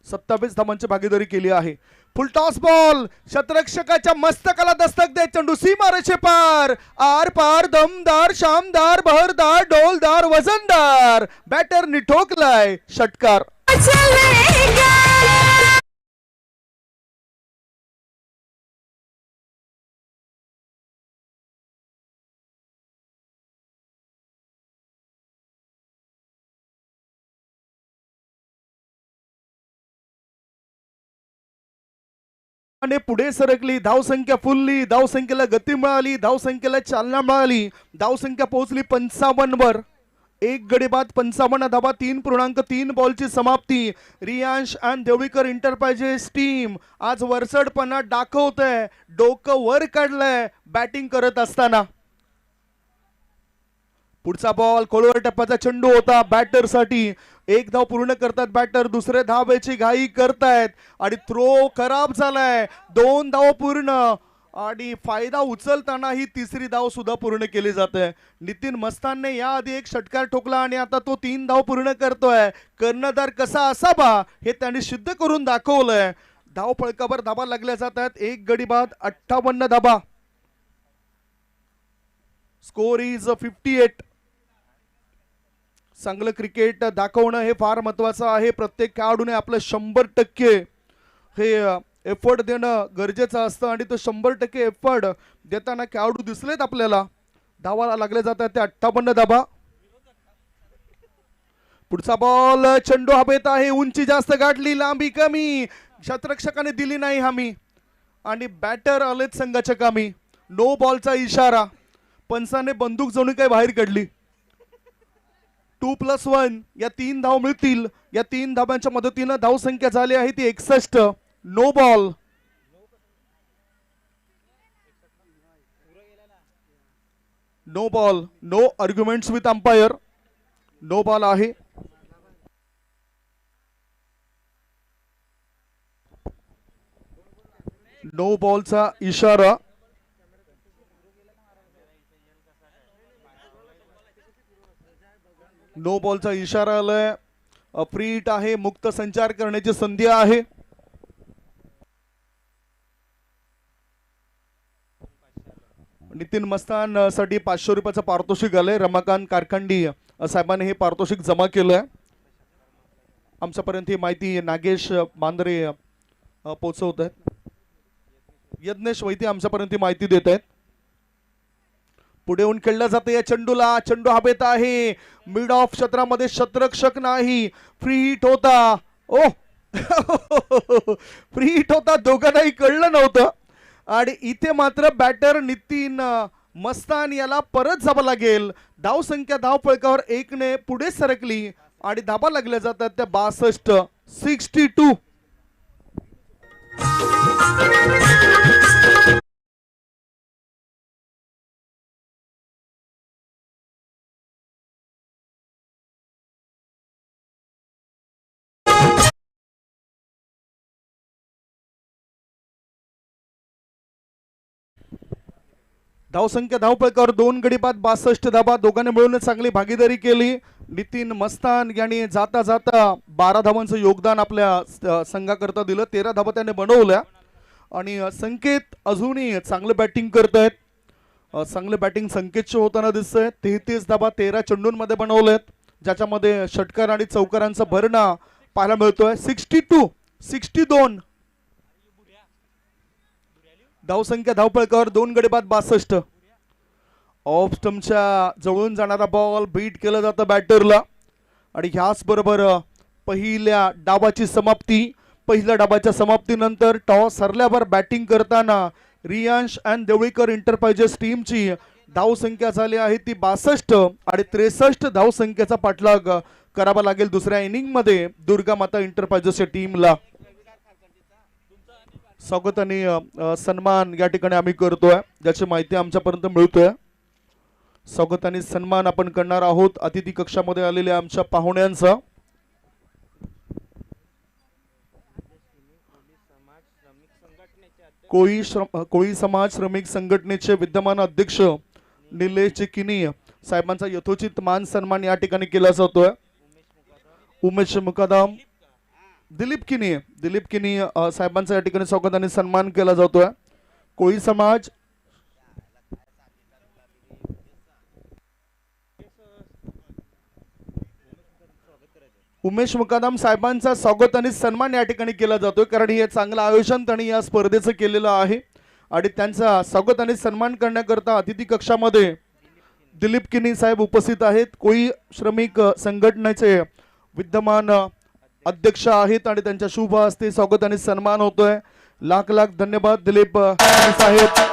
27 धावांची भागीदारी केली आहे. फुल टॉस बॉल, शतरक्षकाच्या मस्तकाला दस्तक दे चेंडू सीमारेषे पार, आर पार, दमदार, शामदार, बहरदार, डोलदार, वजनदार. बॅटरनी ठोकलाय षटकार. आणि पुढे सरकली, धावसंख्या फुलली, धावसंख्येला गती मिळाली, धावसंख्येला चालना मिळाली. धावसंख्या पोहोचली 55 वर. एक गडी बाद 55 धाबा, 3.3 बॉलची समाप्ती. रियांश आणि देवळीकर इंटरप्राइजेस टीम आज वरचढपणा दाखवतंय, डोकं वर काढलंय बॅटिंग करत असताना. पुढचा बॉल खोलवर टप्प्याचा चेंडू होता बॅटर साठी. एक धाव पूर्ण करतात बॅटर, दुसरे धावेची घाई करतायत आणि थ्रो खराब झालाय. 2 धाव पूर्ण आणि फायदा उचलताना ही तिसरी धाव सुद्धा पूर्ण केली जाते. नितीन मस्तानने याआधी एक षटकार ठोकला आणि आता तो 3 धाव पूर्ण करतोय. कर्णधार कसा असावा हे त्यांनी सिद्ध करून दाखवलंय. धाव फळकावर धाबा लागल्या जातात. एक गडी बाद 58 धाबा. Score is 58. चांगलं क्रिकेट दाखवणं हे फार महत्वाचं आहे. प्रत्येक खेळाडूने आपलं 100% हे एफर्ट देणं गरजेचं असतं आणि तो 100% एफर्ट देताना खेळाडू दिसलेत आपल्याला. धावाला लागले जातात ते 58 धाबा. पुढचा बॉल, चेंडू हवेत आहे, उंची जास्त गाठली, लांबी कमी, क्षेत्ररक्षकाने दिली नाही हमी आणि बॅटर आलेत संघाच्या कामी. नो बॉलचा इशारा, पंचाने बंदूक जणू काही बाहेर काढली. 2+1 या 3 धाव मिळतील. या 3 धावांच्या मदतीनं धावसंख्या झाली आहे ती 61. No ball. No ball, no arguments with umpire. No ball आहे. नो बॉलचा इशारा. नो बॉलचा इशारा आलाय. फ्री हिट आहे, मुक्त संचार करण्याची संधी आहे. नितीन मस्तान साठी 500 रुपयाचं पारितोषिक आलंय. रमाकांत कारखंडी साहेबांनी हे पारितोषिक जमा केलंय. आमच्यापर्यंत ही माहिती नागेश मांद्रे पोहोचवत आहेत. यज्ञेश वैद्य आमच्यापर्यंत ही माहिती देत आहेत. पुढे येऊन खेळलं जातं या चेंडूला. चेंडू हवेत आहे, मिड ऑफ क्षेत्रामध्ये शतरक्षक नाही. फ्री हिट होता. ओ फ्री हिट होता, दोघांनाही कळलं नव्हतं आणि इथे मात्र बॅटर नितीन मस्तान याला परत जावं लागेल. धावसंख्या धाव फळकावर 1 ने पुढे सरकली आणि धाबा लागल्या जातात त्या 62. 62. धावसंख्या धावफलकावर 2 गडी बाद 62 धाबा. दोघांनी मिळून चांगली भागीदारी केली. नितीन मस्तान यांनी जाता जाता 12 धावांचं योगदान आपल्या संघाकरता दिलं. 13 धाबा त्याने बनवल्या आणि संकेत अजूनही चांगलं बॅटिंग करतायत. चांगलं बॅटिंग संकेतचे होताना दिसतंय. 33 धाबा 13 चेंडूंमध्ये बनवलेत, ज्याच्यामध्ये षटकार आणि चौकारांचा भरणा पाहायला मिळतोय. 62. 62 धावसंख्या धावफलकावर 2 गडी बाद 62. ऑफ स्टंपच्या जवळून जाणारा बॉल बीट केलं जातं बॅटरला आणि ह्याच बरोबर पहिल्या डावाची समाप्ती. पहिल्या डावाच्या समाप्तीनंतर टॉस हरल्यावर बॅटिंग करताना रियांश अँड देवळीकर इंटरप्राइजेस टीमची धावसंख्या झाली आहे ती 62 आणि 63 धावसंख्येचा पाठलाग करावा लागेल दुसऱ्या इनिंग मध्ये दुर्गा माता इंटरप्राइजेसच्या टीमला. स्वागत आणि सन्मान या ठिकाणी आम्ही करतोय, ज्याची माहिती आमच्यापर्यंत मिळतोय. स्वागत आणि सन्मान आपण करणार आहोत अतिथी कक्षामध्ये आलेल्या आमच्या पाहुण्यांचा. कोळी समाज श्रमिक संघटनेचे विद्यमान अध्यक्ष निलेश चिकिनी साहेबांचा यथोचित मान सन्मान या ठिकाणी केला जातोय. उमेश मुकादम दिलीप किनी साहेबांचा या ठिकाणी स्वागत आणि सन्मान केला जातोय. कोळी समाज उमेश मुकादम साहेबांचा स्वागत आणि सन्मान या ठिकाणी केला जातोय, कारण हे चांगलं आयोजन त्यांनी या स्पर्धेचं केलेलं आहे. आणि त्यांचा स्वागत आणि सन्मान करण्याकरता अतिथी कक्षामध्ये दिलीप किनी साहेब उपस्थित आहेत. कोळी श्रमिक संघटनेचे विद्यमान अध्यक्ष आहेत आणि त्यांच्या शुभ हस्ते स्वागत आणि सन्मान होतोय. लाख लाख धन्यवाद दिलीप किनी साहेब.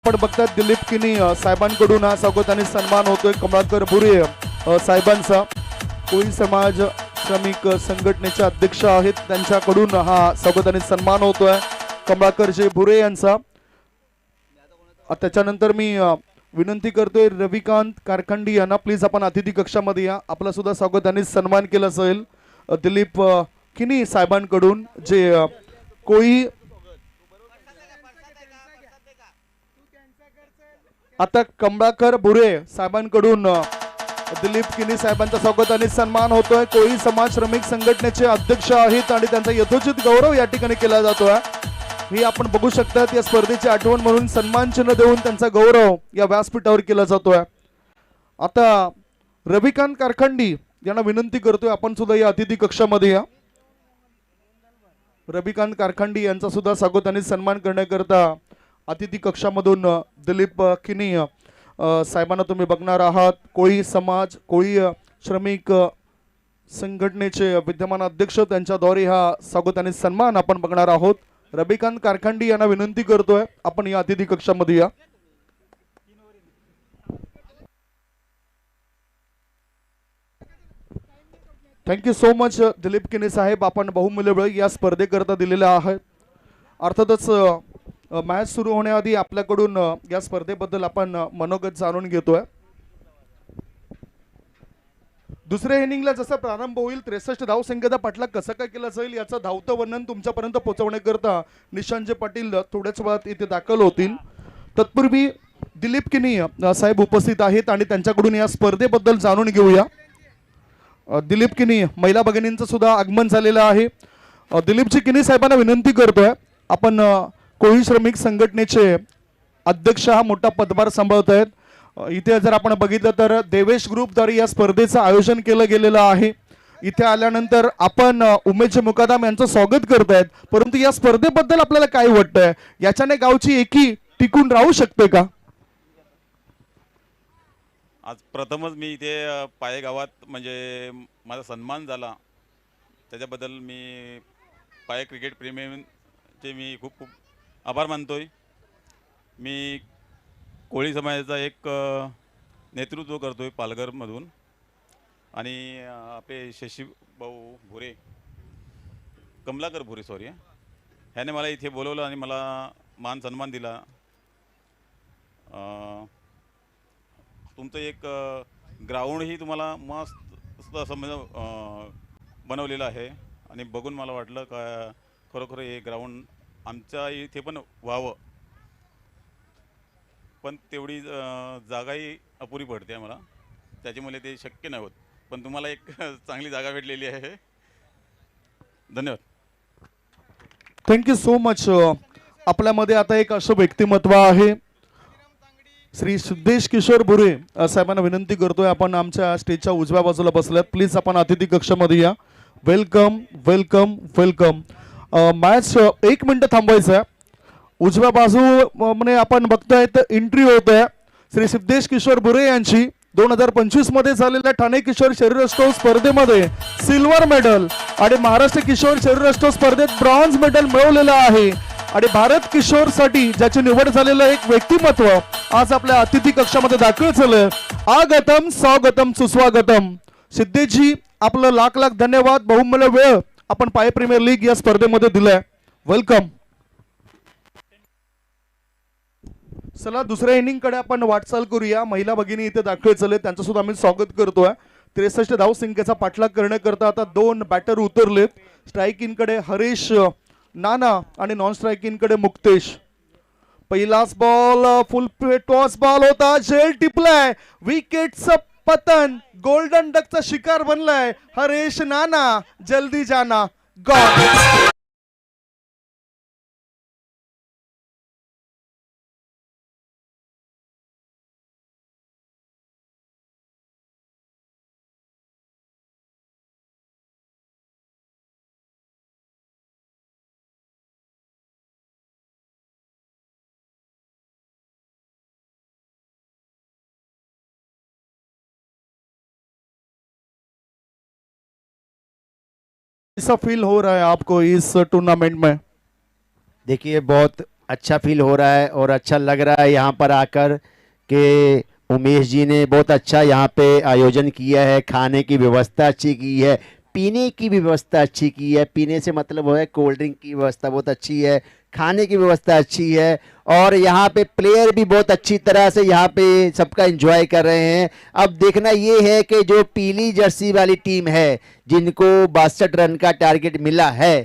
आपण बघतात दिलीप किनी साहेबांकडून हा स्वागत आणि सन्मान होतोय. कमलाकर भुरे साहेबांचा, कोळी समाज श्रमिक संघटनेचे अध्यक्ष आहेत, त्यांच्याकडून हा स्वागत आणि सन्मान होतोय कमलाकरजी भुरे यांचा. त्याच्यानंतर मी विनंती करतोय रविकांत कारखंडी यांना, प्लीज आपण अतिथी कक्षामध्ये या. आपला सुद्धा स्वागत आणि सन्मान केला जाईल दिलीप किनी साहेबांकडून, जे कोळी. आता कमलाकर भुरे साहेबांकडून दिलीप किनी साहेबांचा स्वागत आणि सन्मान होतोय. कोळी समाज श्रमिक संघटनेचे अध्यक्ष आहेत आणि त्यांचा यथोचित गौरव या ठिकाणी केला जातोय. हे आपण बघू शकतात. या स्पर्धेची आठवण म्हणून सन्मान चिन्ह देऊन त्यांचा गौरव या व्यासपीठावर केला जातोय. आता रविकांत कारखंडी यांना विनंती करतोय, आपण सुद्धा या अतिथी कक्षामध्ये या. रविकांत कारखंडी यांचा सुद्धा स्वागत आणि सन्मान करण्याकरता अतिथी कक्षामधून दिलीप किनी साहेबांना तुम्ही बघणार आहात. कोळी समाज कोळी श्रमिक संघटनेचे विद्यमान अध्यक्ष, त्यांच्याद्वारे हा स्वागत आणि सन्मान आपण बघणार आहोत. रविकांत कारखंडी यांना विनंती करतोय, आपण या अतिथी कक्षामध्ये या. थँक्यू सो मच दिलीप किनी साहेब, आपण बहुमूल्य वेळ या स्पर्धेकरता दिलेला आहे. अर्थातच मॅच सुरू होण्याआधी आपल्याकडून या स्पर्धेबद्दल आपण मनोगत जाणून घेतोय. दुसऱ्या इनिंगला जसा प्रारंभ होईल 63 धावसंख्येचा पाठलाग कसा काय केला जाईल याचं धावतं वर्णन तुमच्यापर्यंत पोहोचवण्याकरता निशांत पाटील थोड्याच वेळात इथे दाखल होतील. तत्पूर्वी दिलीप किनी साहेब उपस्थित आहेत आणि त्यांच्याकडून या स्पर्धेबद्दल जाणून घेऊया. दिलीप किनी महिला भगिनींचं सुद्धा आगमन झालेलं आहे. दिलीपजी किनी साहेबांना विनंती करतोय, आपण कोळी श्रमिक संघटनेचे अध्यक्ष हा मोठा पदभार सांभाळत आहेत. इथे जर आपण बघितलं तर देवेश ग्रुपद्वारे या स्पर्धेचं आयोजन केलं गेलेलं आहे. इथे आल्यानंतर आपण उमेश मुकादम यांचं स्वागत करतायत, परंतु या स्पर्धेबद्दल आपल्याला काय वाटतंय, याच्याने गावची एकी टिकून राहू शकते का? आज प्रथमच मी इथे पाये गावात म्हणजे माझा सन्मान झाला, त्याच्याबद्दल मी पाये क्रिकेट प्रेमीचे मी खूप खूप आभार मानतोय. मी कोळी समाजाचा एक नेतृत्व करतोय पालघरमधून, आणि आपले शशी भाऊ भुरे, कमलाकर भुरे सॉरी, ह्याने मला इथे बोलवलं आणि मला मान सन्मान दिला. तुमचं एक ग्राउंडही तुम्हाला मस्त असं म्हणजे बनवलेलं आहे, आणि बघून मला वाटलं का खरोखर हे ग्राउंड आमच्या इथे पण व्हावं, पण तेवढी जागाही अपुरी पडते आहे मला, त्याच्यामुळे ते शक्य नाही होत. पण तुम्हाला एक चांगली जागा भेटलेली आहे. धन्यवाद. Thank you so much. आपल्यामध्ये आता एक असं व्यक्तिमत्व आहे, श्री सिद्धेश किशोर भुरे साहेबांना विनंती करतोय, आपण आमच्या स्टेजच्या उजव्या बाजूला बसल्यात, प्लीज आपण अतिथी कक्षामध्ये या. Welcome welcome welcome. Match 1 minute थांबवायचं आहे. उजव्या बाजू मध्ये आपण बघतोय तर एंट्री होत आहे श्री सिद्धेश किशोर भुरे यांची. 2025 मध्ये झालेल्या ठाणे किशोर शरीरयष्टौ स्पर्धेमध्ये सिल्वर मेडल आणि महाराष्ट्र किशोर शरीरयष्टौ स्पर्धेत ब्रॉन्झ मेडल मिळवलेलं आहे. आणि भारत किशोर साठी ज्याची निवड झालेलं एक व्यक्तिमत्व आज आपल्या अतिथी कक्षामध्ये दाखल झालं. आगतम स्वागतम सुस्वागतम. सिद्धेशजी आपलं लाख लाख धन्यवाद. बहुमूल्य वेळ आपण पाय प्रीमियर लीग या स्पर्धेमध्ये दिलाय. वेलकम. चला दुसऱ्या इनिंग कडे आपण वाटचाल करूया. महिला भगिनी इथे दाखल झाले, त्यांचं सुद्धा आम्ही स्वागत करतोय. 63 धावसंख्येचा पाठलाग करण्याकरता आता 2 बॅटर उतरलेत. स्ट्राईक इन कडे हरीश नाना आणि नॉन स्ट्राईक इन कडे मुक्तेश. पहिलाच बॉल फुल टॉस बॉल होता, झेल टिपलाय, विकेटचं पतन, गोल्डन डकचा शिकार बनलाय हरीश नाना. जल्दी जाना गॉड. कैसा फील हो रहा है आपको इस टूर्नामेंट में? देखिए बहुत अच्छा फील हो रहा है और अच्छा लग रहा है यहाँ पर आकर कि उमेश जी ने बहुत अच्छा यहाँ पे आयोजन किया है. खाने की व्यवस्था अच्छी की है, पीने की भी व्यवस्था अच्छी की है. पीने से मतलब है कोल्ड ड्रिंक की व्यवस्था बहुत अच्छी है, खाने की व्यवस्था अच्छी है और यहाँ पे प्लेयर भी बहुत अच्छी तरह से यहाँ पे सबका एंजॉय कर रहे हैं. अब देखना ये है कि जो पीली जर्सी वाली टीम है जिनको 62 रन का टारगेट मिला है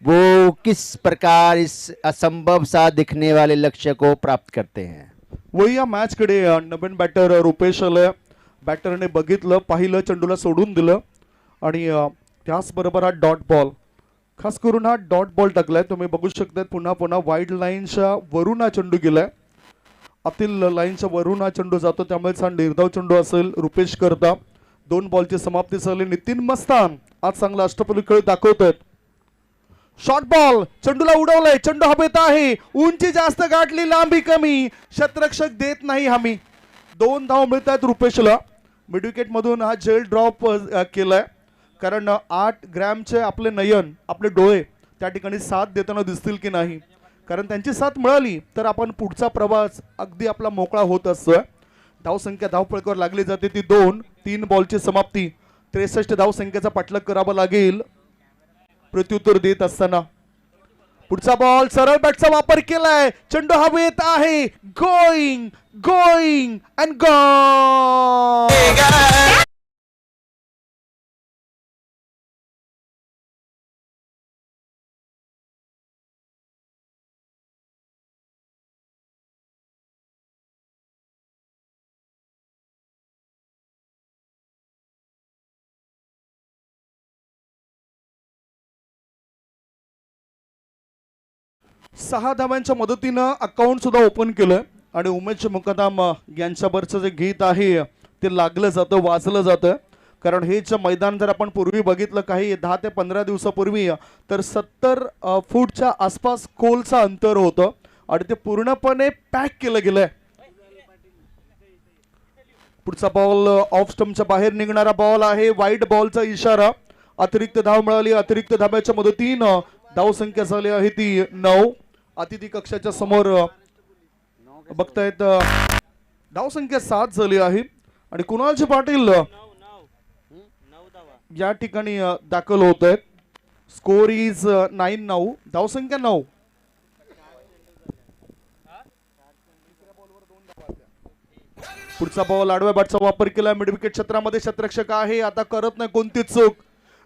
वो किस प्रकार इस असंभव सा दिखने वाले लक्ष्य को प्राप्त करते हैं. वही या मॅच कडे नवीन बॅटर रुपेश आलाय. बॅटरने बघितलं, पाहिलं, चेंडूला सोडून दिलं आणि त्याचबरोबर हा डॉट बॉल, खास करून हा डॉट बॉल टाकलाय. तुम्ही बघू शकता पुन्हा पुन्हा वाईड लाईनच्या वरून हा चेंडू गेलाय. आतील लाईनच्या वरून हा चेंडू जातो, त्यामुळे हा निर्धाव चेंडू असेल रुपेश करता. 2 बॉलची समाप्ती झाली. नितीन मस्तान आज चांगला अष्टपैलू खेळ दाखवतोय. शॉर्ट बॉल, चेंडूला उडवलंय, चेंडू हवेत आहे, उंची जास्त गाठली, लांबी कमी, क्षेत्ररक्षक देत नाही हमी. 2 धाव मिळतात रुपेशला. मिड विकेट मधून हा जेल ड्रॉप केलाय, कारण 8 ग्रॅमचे आपले नयन, आपले डोळे त्या ठिकाणी साथ देताना दिसतील की नाही. कारण त्यांची साथ मिळाली तर आपण पुढचा प्रवास अगदी आपला मोकळा होत असतोय. धावसंख्या धावफळकावर लागली जाते ती 2. 3 बॉलची समाप्ती. 63 धावसंख्येचा पाठलाग करावा लागेल प्रत्युत्तर देत असताना. पुढचा बॉल, सरळ बॅटचा वापर केलाय, चेंडू हवेत आहे, गोइंग गोइंग अँड गॉ. सहा धावांच्या मदतीनं अकाउंट सुद्धा ओपन केलं आणि उमेश मुकदम यांच्यावरचं जे गीत आहे ते लागलं जातं, वाजलं जातं. कारण हेच मैदान जर आपण पूर्वी बघितलं काही 10 ते 15 दिवसापूर्वी तर 70 फूटच्या आसपास खोलचं अंतर होतं आणि ते पूर्णपणे पॅक केलं गेलंय. पुढचा बॉल ऑफ स्टंपच्या बाहेर निघणारा बॉल आहे, वाईड बॉलचा इशारा. अतिरिक्त धाव मिळाली. अतिरिक्त धाब्याच्या मदतीनं धावसंख्या झाली आहे ती 9. अतिथी कक्षाच्या समोर बघतायत धावसंख्या 7 झाली आहे आणि कुणालजी पाटील या ठिकाणी दाखल होत आहेत. Score is 9. धावसंख्या 9. पुढचा बॉल आडव्या बॅटचा वापर केला. मिड विकेट क्षेत्रामध्ये क्षेत्ररक्षक आहे, आता करत नाही कोणतीच चूक.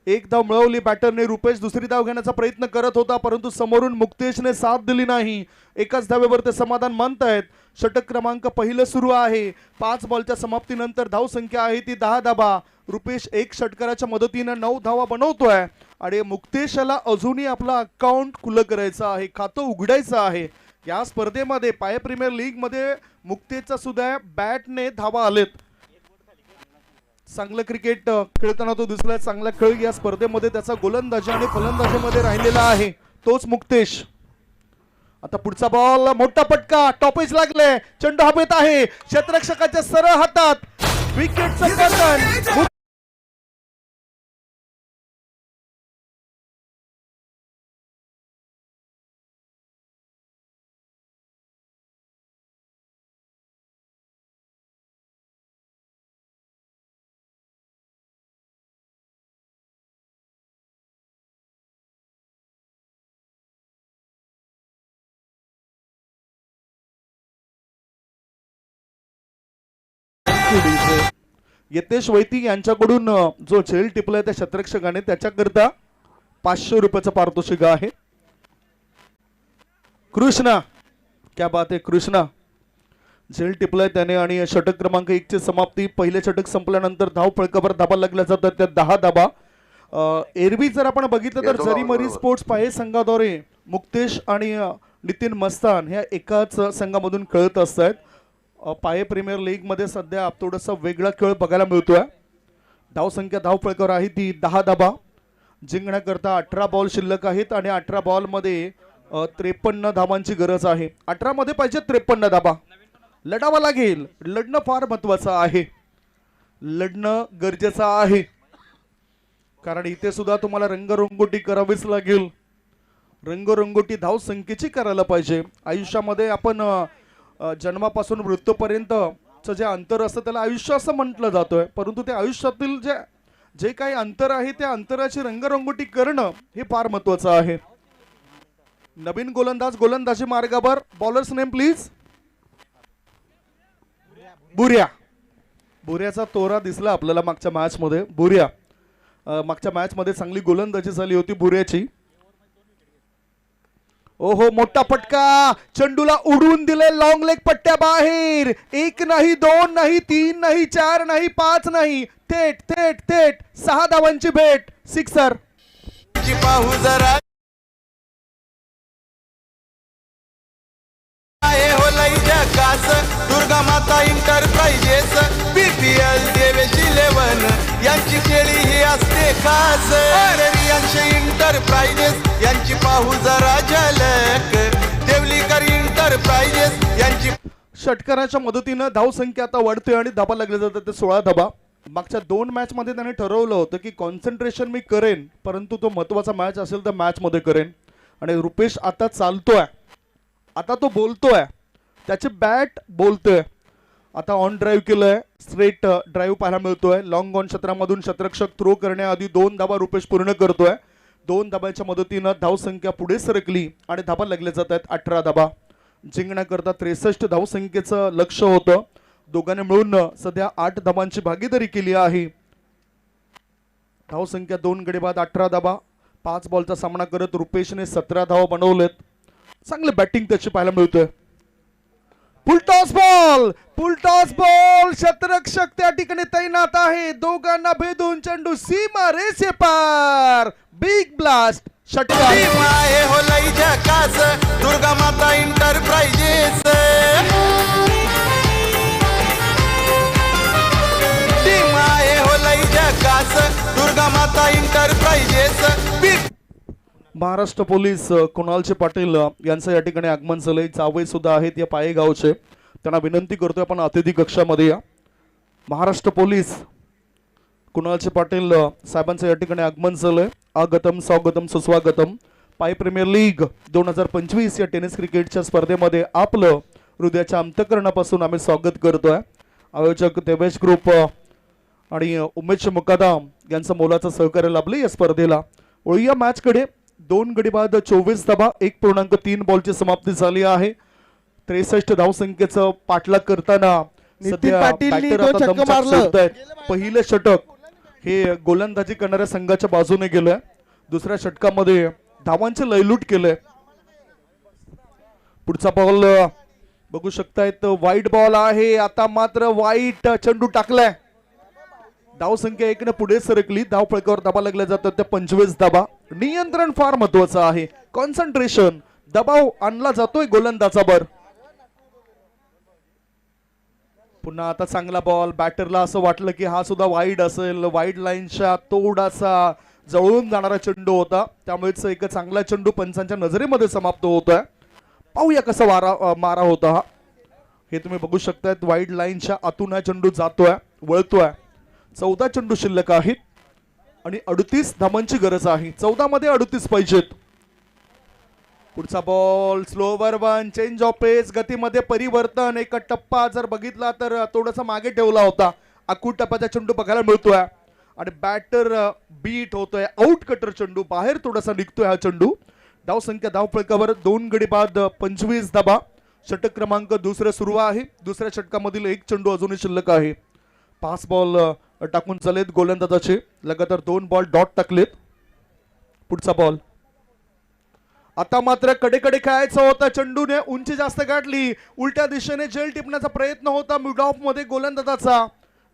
1 धाव मिळवली बॅटरने. रुपेश दुसरी धाव घेण्याचा प्रयत्न करत होता, परंतु समोरून मुक्तेशने साथ दिली नाही. एकाच धावेवर ते समाधान मानतायत. षटक क्रमांक पहिलं सुरू आहे. 5 बॉलच्या समाप्तीनंतर धावसंख्या आहे ती 10 धावा. रुपेश 1 षटकाराच्या मदतीने 9 धावा बनवतोय आणि मुक्तेशला अजूनही आपला अकाउंट खुलं करायचं आहे, खातं उघडायचं आहे. या स्पर्धेमध्ये पाय प्रीमियर लीग मध्ये मुक्तेशचा सुद्धा बॅटने धावा आलेत. चांगलं क्रिकेट खेळताना तो दिसलाय. चांगला खेळ या स्पर्धेमध्ये त्याचा गोलंदाजी आणि फलंदाजीमध्ये राहिलेला आहे तोच मुक्तेश. आता पुढचा बॉल, मोठा पटका, टॉपेज लागले, चेंडू हवेत आहे, क्षेत्ररक्षकाच्या सरळ हातात, विकेटचं पतन. यतेश वैती यांच्याकडून जो झेल टिपलाय त्या क्षेत्ररक्षकाने त्याच्याकरता 500 रुपयाचं पारितोषिक आहे. कृष्णा, क्या बात आहे कृष्णा. झेल टिपलाय त्याने आणि षटक क्रमांक 1 ची समाप्ती. पहिले षटक संपल्यानंतर धाव फळकावर धाबा लागल्या जातात, त्या 10 धाबा. एरवी जर आपण बघितलं तर जरीमरी स्पोर्ट्स पाये संघाद्वारे मुक्तेश आणि नितीन मस्तान ह्या एकाच संघामधून खेळत असतात. पाये प्रीमियर लीग मध्ये सध्या थोडासा वेगळा खेळ बघायला मिळतोय. धाव संख्या धाव फळकावर आहे ती 10 धाबा. जिंकण्याकरता 18 बॉल शिल्लक आहेत आणि 18 बॉल मध्ये 53 धावांची गरज आहे. 18 मध्ये पाहिजे 53 धाबा. लढावा लागेल, लढणं फार महत्वाचं आहे, लढणं गरजेचं आहे, कारण इथे सुद्धा तुम्हाला रंगरंगोटी करावीच लागेल. रंगरंगोटी धाव संख्येची करायला पाहिजे. आयुष्यामध्ये आपण जन्मापासून मृत्यूपर्यंतचं जे अंतर असतं त्याला आयुष्य असं म्हटलं जातोय, परंतु त्या आयुष्यातील जे काही अंतर आहे त्या अंतराची रंगरंगोटी करणं हे फार महत्वाचं आहे. नवीन गोलंदाज गोलंदाजी मार्गावर. Bowlers name please. बुऱ्या. बुऱ्याचा तोरा दिसला आपल्याला मागच्या मॅच मध्ये. बुऱ्या मागच्या मॅच मध्ये चांगली गोलंदाजी झाली होती बुऱ्याची. ओहो, मोठा फटका. चेंडूला उडून दिले लॉंग लेग पट्ट्या बाहेर. 1 नाही 2 नाही 3 नाही 4 नाही 5 नाही, थेट थेट थेट 6 धावांची भेट. सिक्सर. पाहू जरा आहे हो लई जगास. दुर्गा माता इंटरप्राइजेस, BPL देवेश 11 यांची खेळी ही असते खास. रियांश इंटरप्राइजेस यांची पाहू जरा झलक. देवलीकर इंटरप्राइजेस यांची. षटकाराच्या मदतीनं धाव संख्या आता वाढते आणि धाबा लागले जातात ते 16 धाबा. मागच्या 2 मॅच मध्ये त्याने ठरवलं होतं की कॉन्सन्ट्रेशन मी करेन, परंतु तो महत्वाचा मॅच असेल तर मॅच मध्ये करेन. आणि रुपेश आता चालतोय, आता तो बोलतोय, त्याची बॅट बोलतोय. आता ऑन ड्राईव्ह केलंय, स्ट्रेट ड्राईव्ह पाहायला मिळतोय. लॉंग ऑन क्षेत्रामधून क्षेत्ररक्षक थ्रो करण्याआधी 2 धाबा रुपेश पूर्ण करतोय. 2 धाबांच्या मदतीनं धाव संख्या पुढे सरकली आणि धाबा लागले जात आहेत 18 धाबा. जिंकण्याकरता 63 धाव संख्येचं लक्ष होतं. दोघांनी मिळून सध्या 8 धाबांची भागीदारी केली आहे. धाव संख्या 2 गडी बाद 18 धाबा. 5 बॉलचा सामना करत रुपेशने 17 धावा बनवलेत. चांगले बॅटिंग त्याची पाहायला मिळतोय. Full toss ball, full toss ball. क्षेत्ररक्षक त्या ठिकाणी तैनात आहे. दोघांना भेदून चेंडू सीमा रेषे पार. Big blast. षटकार. टीम आहे हो लई जगास. दुर्गा माता इंटरप्राइजेस. टीम आहे हो लई जगास. दुर्गा माता इंटरप्राइजेस. महाराष्ट्र पोलीस कुणालचे पाटील यांचं या ठिकाणी आगमन झालंय. जावई सुद्धा आहेत या पायेगावचे. त्यांना विनंती करतोय आपण अतिथी कक्षामध्ये या. महाराष्ट्र पोलीस कुणालचे पाटील साहेबांचं या ठिकाणी आगमन झालंय. आगतम स्वागतम सुस्वागतम. पाय प्रीमियर लीग 2025 या टेनिस क्रिकेटच्या स्पर्धेमध्ये आपलं हृदयाच्या अंतःकरणापासून आम्ही स्वागत करतोय. आयोजक देवेश ग्रुप आणि उमेश मुकादम यांचं मोलाचं सहकार्य लाभले या स्पर्धेला. ओळीया मॅच कडे 2 गडी बाद 24 धाबा 1.3 बॉलची समाप्ती झाली आहे. 63 धाव संख्येचं पाठलाग करताना नितीन पाटीलनी 2 षटकं मारलं. पहिले षटक हे गोलंदाजी करणाऱ्या संघाच्या बाजूने गेलंय. दुसऱ्या षटकामध्ये धावांचे लयलूट केलंय. पुढचा बॉल बघू शकतायत, वाईट बॉल आहे. आता मात्र वाईट चेंडू टाकलाय. धाव संख्या 1 ने पुढे सरकली. धाव फळकावर धाबा लागल्या जातात त्या 25 धाबा. नियंत्रण फार महत्वाचं आहे. कॉन्सन्ट्रेशन. दबाव आणला जातोय गोलंदाजावर. पुन्हा आता चांगला बॉल. बॅटरला असं वाटलं की हा सुद्धा वाईड असेल. वाईड लाईनच्या थोडासा जवळून जाणारा चेंडू होता, त्यामुळेच एक चांगला चेंडू पंचांच्या नजरेमध्ये समाप्त होतोय. पाहूया कसा मारा होता हा. हे तुम्ही बघू शकताय, वाईड लाईनच्या आतून हा चेंडू जातोय, वळतोय. 14 चेंडू शिल्लक आहेत आणि 38 धावांची गरज आहे. 14 मध्ये 38 पाहिजेत. पुढचा ball slower one, change of pace, गतीमध्ये परिवर्तन. एक टप्पा जर बघितला तर थोडासा मागे ठेवला होता. आखूड टप्प्याचा चेंडू बघायला मिळतोय आणि बॅटर बीट होतोय. आउट कटर चेंडू बाहेर थोडासा निघतोय हा चेंडू. धाव संख्या धाव फलकावर 2 गडी बाद 25 धाबा. षटक क्रमांक दुसरं सुरू आहे. दुसऱ्या षटकामधील एक चेंडू अजूनही शिल्लक आहे. 5 बॉल टाकून चालेत गोलंदाजाचे. लगातार 2 बॉल डॉट टाकलेत. पुढचा बॉल आता मात्र कडेकडे खेळायचा होता. चेंडूने उंची जास्त गाठली. उलट्या दिशेने झेल टिपण्याचा प्रयत्न होता मिड ऑफ मध्ये गोलंदाजाचा.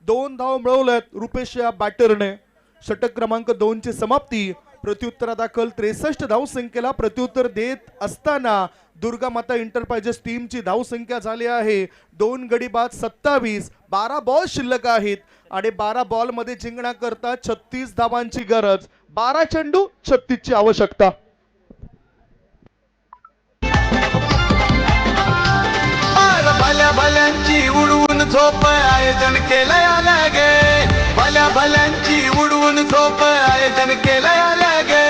2 धाव मिळवल्यात रुपेश या बॅटरने. षटक क्रमांक 2 ची समाप्ती. प्रत्युत्तरादाखल 63 धावसंख्येला प्रत्युत्तर देत असताना दुर्गा माता एंटरप्राइजेस टीमची धावसंख्या झाली आहे 2 गडी बाद 27. 12 बॉल शिल्लक आहेत आणि 12 बॉल मध्ये जिंकण्याकरता 36 धावांची गरज. 12 चेंडू 36 ची आवश्यकता. भल्या भल्यांची उडवून झोप आयोजन केलंय लागे. भल्या भल्यांची उडवून झोप आयोजन केलंय लागे.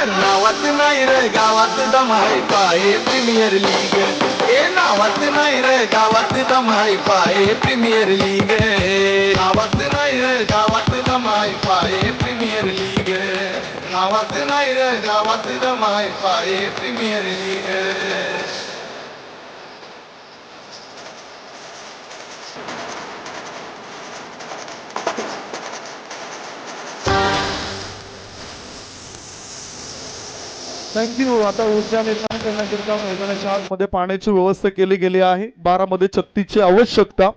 नावात नाही रे गावात दमाई पाय प्रीमियर लीग. ए नावात नाही रे गावात दमाई पाय प्रीमियर लीग. नावात नाही रे गावात दमाई पाय प्रीमियर लीग. नावात नाही रे गावात दमाई पाय प्रीमियर लीग. थँक्यू. आता ऊर्जा निर्माण करण्याकरिता मैदानाच्या आतमध्ये पाण्याची व्यवस्था केली गेली आहे. 12 मध्ये 36 ची आवश्यकता.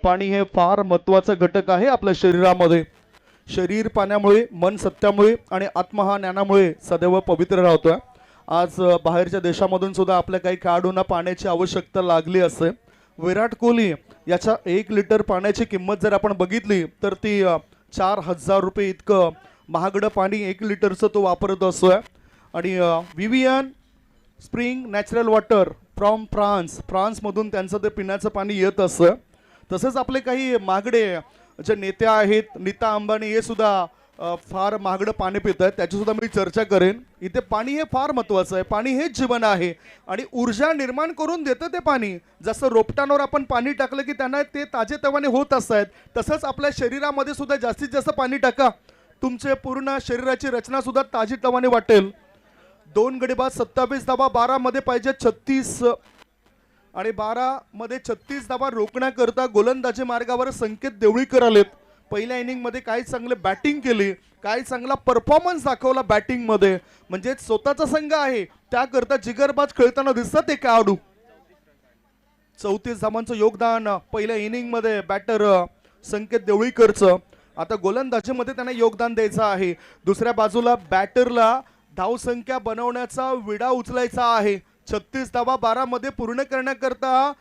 पाणी हे फार महत्वाचा घटक आहे आपल्या शरीरामध्ये. शरीर पाण्यामुळे, मन सत्यामुळे आणि आत्मा हा ज्ञानामुळे सदैव पवित्र राहतोय. आज बाहेरच्या देशामधून सुद्धा आपल्या काही खेळाडूंना पाण्याची आवश्यकता लागली असते. विराट कोहली याच्या 1 लिटर पाण्याची किंमत जर आपण बघितली तर ती 4000 रुपये इतकं महागडं पाणी 1 लिटरचं तो वापरत असतोय. आणि Vivian spring natural water from फ्रान्समधून त्यांचं ते पिण्याचं पाणी येत असतं. तसंच आपले काही महागडे जे नेते आहेत, नीता अंबानी, हे सुद्धा फार महागडं पाणी पित आहेत. त्याची सुद्धा मी चर्चा करेन. इथे पाणी हे फार महत्त्वाचं आहे. पाणी हेच जीवन आहे आणि ऊर्जा निर्माण करून देतं ते पाणी. जसं रोपटांवर आपण पाणी टाकलं की त्यांना ते ताजेतवाने होत असतात, तसंच आपल्या शरीरामध्ये सुद्धा जास्तीत जास्त पाणी टाका. तुमचे पूर्ण शरीराची रचना सुद्धा ताजीतवाने वाटेल. 2 गडी बाद 27 धावा. 12 मध्ये पाहिजे 36 आणि 12 मध्ये 36 धावा रोखण्याकरता गोलंदाजी मार्गावर संकेत देवळीकर आलेत. पहिल्या इनिंग मध्ये काही चांगले बॅटिंग केली, काही चांगला परफॉर्मन्स दाखवला बॅटिंग मध्ये. म्हणजे स्वतःचा संघ आहे त्याकरता जिगरबाज खेळताना दिसतात ते खेळाडू. 34 धावांचं योगदान पहिल्या इनिंग मध्ये बॅटर संकेत देवळीकरचं. आता गोलंदाजीमध्ये त्यांना योगदान द्यायचं आहे. दुसऱ्या बाजूला बॅटरला धावसंख्या बनवण्याचा विडा उचलायचा आहे. 36 धावा 12 मध्ये पूर्ण करण्याकरता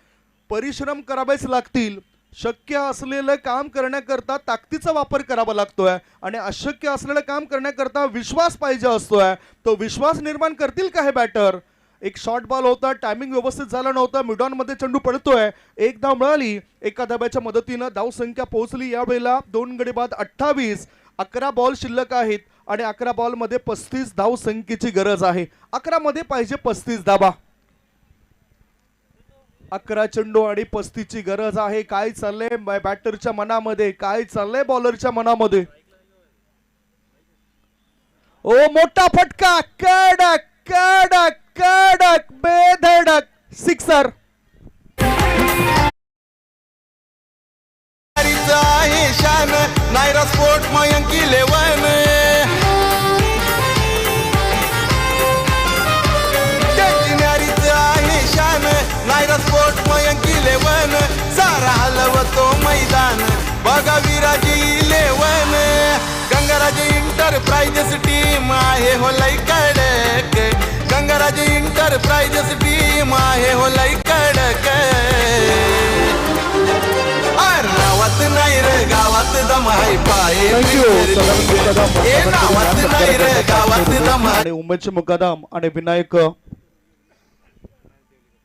परिश्रम करावेच लागतील. शक्य असलेलं काम करण्याकरता ताकदीचा वापर करावा लागतोय आणि अशक्य असलेलं काम करण्याकरता विश्वास पाहिजे असतोय. तो विश्वास निर्माण करतील का हे बॅटर? एक शॉर्ट बॉल होता, टायमिंग व्यवस्थित झाला नव्हता. मिडॉन मध्ये चेंडू पडतोय. 1 धाव मिळाली. एका धाब्याच्या मदतीनं धावसंख्या पोहोचली यावेळेला 2 गडी बाद 28. 11 बॉल शिल्लक आहेत आणि 11 बॉल मध्ये 35 धाव संख्येची गरज आहे. 11 मध्ये पाहिजे 35 धावा. 11 चेंडू आणि 35 ची गरज आहे. काय चाललंय बॅटरच्या मनामध्ये, काय चाललंय बॉलरच्या मनामध्ये? ओ मोठा फटका, कडक कडक कडक बेधडक सिक्सर. आहे शान नायरा स्पोर्ट मयंक 11. आहे शान नायरा स्पोर्ट मयंक 11. सारा हलवतो मैदान बघा विराजी 11. गंगाराज एंटरप्राइजेस टीम आहे हो लई कडक. गंगाराज एंटरप्राइजेस टीम आहे हो लई कडक. नावात नाही रे गावात दमाई पाय नावात नाही रे गावात दमाई. आणि उमेश मुकादम आणि विनायक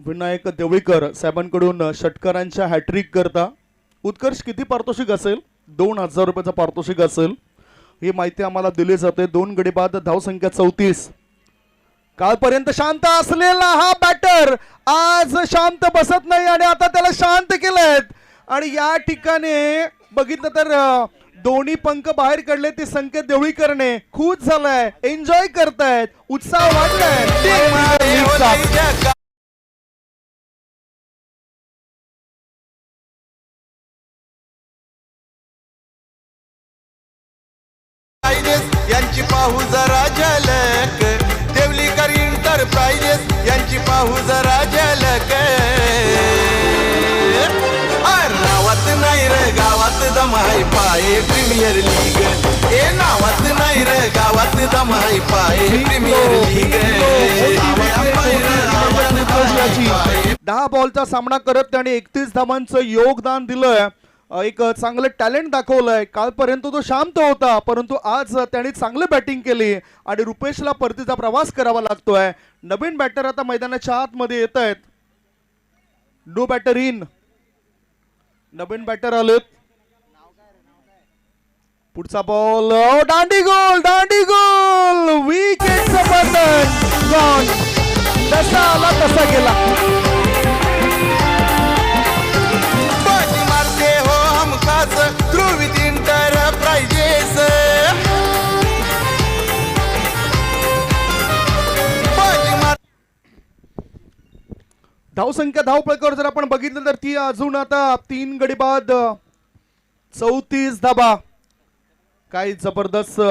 विनायक देवळीकर साहेबांकडून षटकारांच्या हॅट्रिक करता उत्कर्ष किती पारितोषिक असेल? 2000 रुपयाचं पारितोषिक असेल ही माहिती आम्हाला दिली जाते. 2 गडी बाद, धावसंख्या 34. कालपर्यंत शांत असलेला हा बॅटर आज शांत बसत नाही आणि आता त्याला शांत केलंय. आणि या ठिकाणी बघितलं तर दोन्ही पंख बाहेर काढले ते संकेत देवळीकरने. खुश झालाय, एन्जॉय करतायत, उत्साह वाटलाय. यांची पाहू जरा झलक, देवलीकर इंटरप्राइजेस यांची पाहू जरा झलक. नावात नाही रे गावात दमाई पाये प्रीमियर लीग. ए नावात नाही रे गावात दमाई पाये प्रीमियर लीग. 10 बॉलचा सामना करत त्याने 31 धावांचं योगदान दिलंय. एक चांगलं टॅलेंट दाखवलंय. कालपर्यंत तो शांत होता परंतु आज त्याने चांगली बॅटिंग केली आणि रुपेशला परतीचा प्रवास करावा लागतोय. नवीन बॅटर आता मैदानाच्या आतमध्ये येत आहेत. No batter in. नवीन बॅटर आलेत. पुढचा बॉल, दांडी गोल, दांडी गोल, विकेटचं बटन जसा आला तसा गेला. ध्रुवित इंटरप्राइजेस धावसंख्या धावपळकावर जर आपण बघितलं तर ती अजून आता 3 गडी बाद 34 धाबा. काय जबरदस्त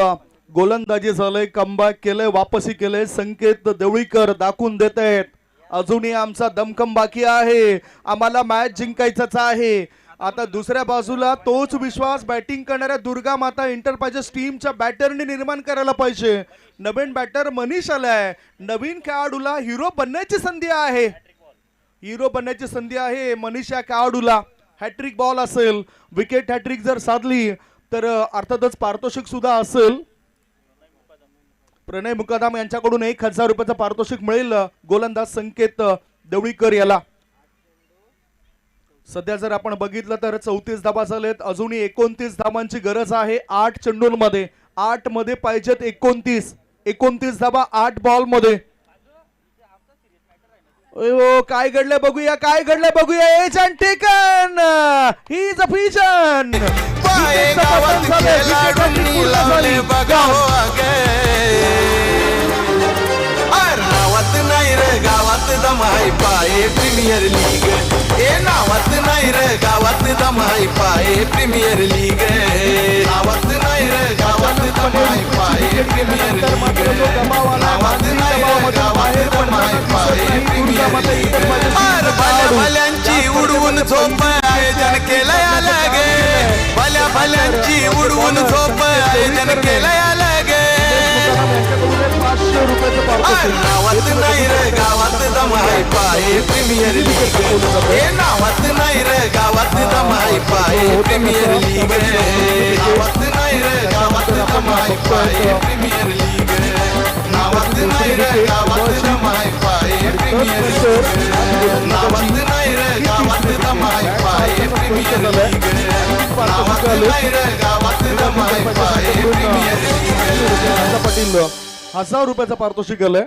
गोलंदाजी झालंय, कमबॅक केलंय, वापसी केलंय. संकेत देवळीकर दाखवून देत आहेत अजूनही आमचा दमखम बाकी आहे, आम्हाला मॅच जिंकायचंच आहे. आता दुसऱ्या बाजूला तोच विश्वास बॅटिंग करणाऱ्या दुर्गा माता इंटरप्राइजेस टीमच्या बॅटरने निर्माण करायला पाहिजे. नवीन बॅटर मनीष आलाय. नवीन खेळाडूला हिरो बनण्याची संधी आहे. हिरो बनण्याची संधी आहे मनीष या खेळाडूला. हॅट्रिक बॉल असेल, विकेट हॅट्रिक जर साधली तर अर्थातच पारितोषिक सुद्धा असेल. प्रणय मुकादम यांच्याकडून 1000 रुपयाचं पारितोषिक मिळेल गोलंदाज संकेत देवळीकर याला. सध्या जर आपण बघितलं तर 34 धाबा झालेत. अजूनही 29 धाबांची गरज आहे 8 चेंडूंमध्ये. 8 मध्ये पाहिजेत 29 धाबा 8 बॉल मध्ये. काय घडलंय बघूया, काय घडलंय बघूया. Agent taken, he is a fission. नावात नाही रे गावात दमाई पाये प्रीमियर लीग. ए नावात नाही रे गावात दमाई पाये प्रीमियर लीग. नावात नाही रे गावात दमाई पाये प्रीमियर लीग. नावात नाही रे गावात दमाई पाये प्रीमियर लीग. भल्या भल्यांची उडवून झोप आयोजन केलंय अलग. भल्या भल्यांची उडवून झोप आयोजन केलंय अलग. नावात नाही रे गावात दमाई पाये प्रीमियर लीग. हे नावात नाही रे गावात दमाई पाये प्रीमियर लीग. नावात नाही रे गावात दमाई पाये प्रीमियर लीग. नावात नाही रे गावात दमाई पाये प्रीमियर लीग. नावात नाही रे गावात दमाई पाये प्रीमियर लीग. नावात नाही रे गावात दमाई पाये प्रीमियर लीग. पाटील 1000 रुपयाचं पारितोषिक आलंय.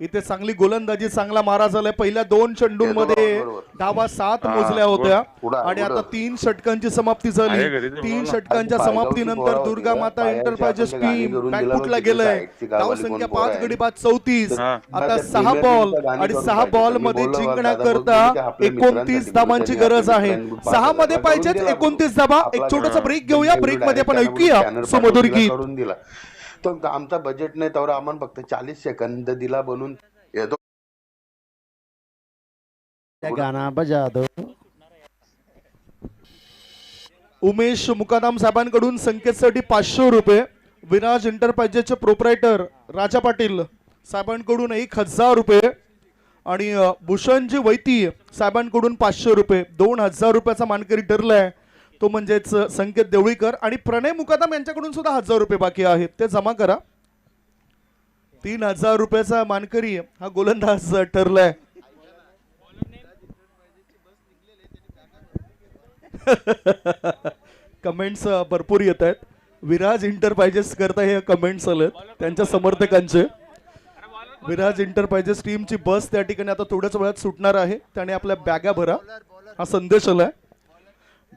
इथे चांगली गोलंदाजी, चांगला मारा झालाय. पहिल्या 2 चेंडूंमध्ये धावा 7 मोजल्या होत्या आणि आता 3 षटकांची समाप्ती झाली. 3 षटकांच्या समाप्तीनंतर दुर्गा माता इंटरप्राइजेस टीम बॅकफुटला गेलंय. धावसंख्या 5 गडी बाद 34. आता 6 बॉल आणि 6 बॉल मध्ये जिंकण्याकरता 29 धावांची गरज आहे. 6 मध्ये पाहिजेत 29 धावा. एक छोटासा ब्रेक घेऊया. ब्रेक मध्ये आपण ऐकूया सुमधुर गीत. तो आमचा बजेट नाही तर आम्हाला फक्त 40 सेकंद दिला बनून येतो. गाना बजा दो. उमेश मुकादम साहेबांकडून संकेतसाठी 500 रुपये. विराज इंटरप्राइजेसचे प्रोप्रायटर राजा पाटील साहेबांकडून 1000 रुपये आणि भूषणजी वैती साहेबांकडून 500 रुपये. 2000 रुपयाचा मानकरी ठरलाय तो म्हणजेच संकेत देवळीकर. आणि प्रणय मुकादम यांच्याकडून सुद्धा 1000 रुपये बाकी आहेत, ते जमा करा. 3000 रुपयाचा मानकरी हा गोलंदाज ठरलाय. कमेंट्स भरपूर येत आहेत. विराज इंटरप्राइजेस करता हे कमेंट्स आलेत त्यांच्या समर्थकांचे. विराज इंटरप्राइजेस टीमची बस त्या ठिकाणी आता थोड्याच वेळात सुटणार आहे. त्याने आपल्या बॅगा भरा हा संदेश आलाय.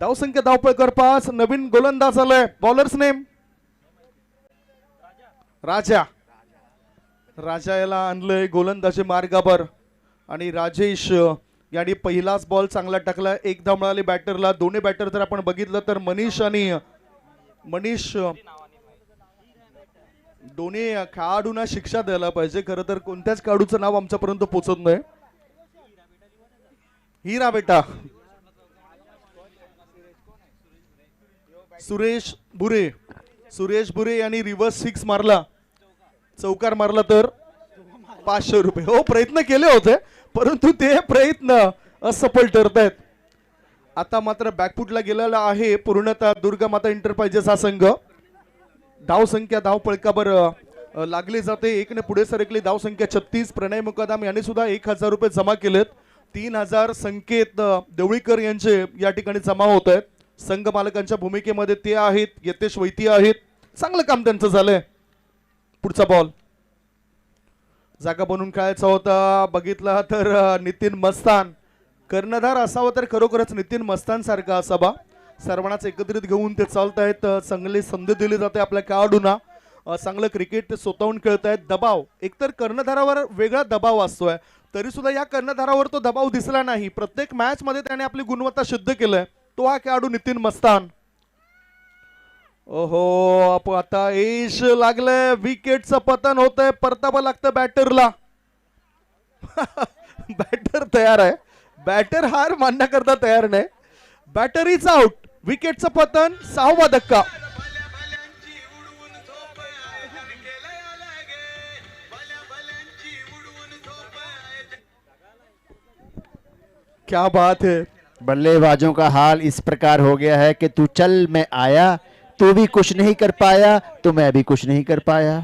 धावसंख्या धावपळकर 5. नवीन गोलंदाज आलाय. बॉलर्स नेम राजा. राजा याला आणलंय गोलंदाजी मार्गावर आणि राजेश याने पहिलाच बॉल चांगला टाकला. एक धाव मिळाली बॅटरला. दोन्ही बॅटर जर आपण बघितलं तर मनीष दोन्ही खेळाडूंना शिक्षा द्यायला पाहिजे. खरं तर कोणत्याच खेळाडूचं नाव आमच्यापर्यंत पोहोचत नाही. हिरा बेटा सुरेश बुरे यांनी रिव्हर्स 6 मारला. चौकार मारला तर 500 रुपये. हो प्रयत्न केले होते परंतु ते प्रयत्न असफल ठरत आहेत. आता मात्र बॅकफुटला गेलेला आहे पूर्णतः दुर्गा माता इंटरप्राइजेस हा संघ. धावसंख्या धावपळकावर लागली जाते. 1 पुढे सरकली. धावसंख्या 36. प्रणय मुकादम यांनी सुद्धा 1000 रुपये जमा केलेत. 3000 संकेत देवळीकर यांचे या ठिकाणी जमा होत आहेत. संघ मालकांच्या भूमिकेमध्ये ते आहेत. यतेश वैती आहेत. चांगलं काम त्यांचं झालंय. पुढचा बॉल जागा बनवून खेळायचा होता. बघितला तर नितीन मस्तान कर्णधार असावं तर खरोखरच नितीन मस्तान सारखा असावा. सर्वांनाच एकत्रित घेऊन ते चालत आहेत. चांगली संधी दिली जाते आपल्या खेळाडूंना. चांगलं क्रिकेट स्वतःहून खेळतायत. दबाव एकतर कर्णधारावर वेगळा दबाव असतोय तरी सुद्धा या कर्णधारावर तो दबाव दिसला नाही. प्रत्येक मॅच मध्ये त्याने आपली गुणवत्ता सिद्ध केलंय. तो हा खेळाडू नितीन मस्तान. ओहो आता एश लागलंय. विकेटचं पतन होतंय. परतावं लागतं बॅटरला. बॅटर तयार आहे. बॅटर हार मानण्याकरता तयार नाही. Batter is out. विकेटचं पतन. 6वा धक्का. क्या बात है. बल्लेबाजों का हाल इस प्रकार हो गया है कि तू चल मैं आया, तू भी कुछ नहीं कर पाया तो मैं भी कुछ नहीं कर पाया.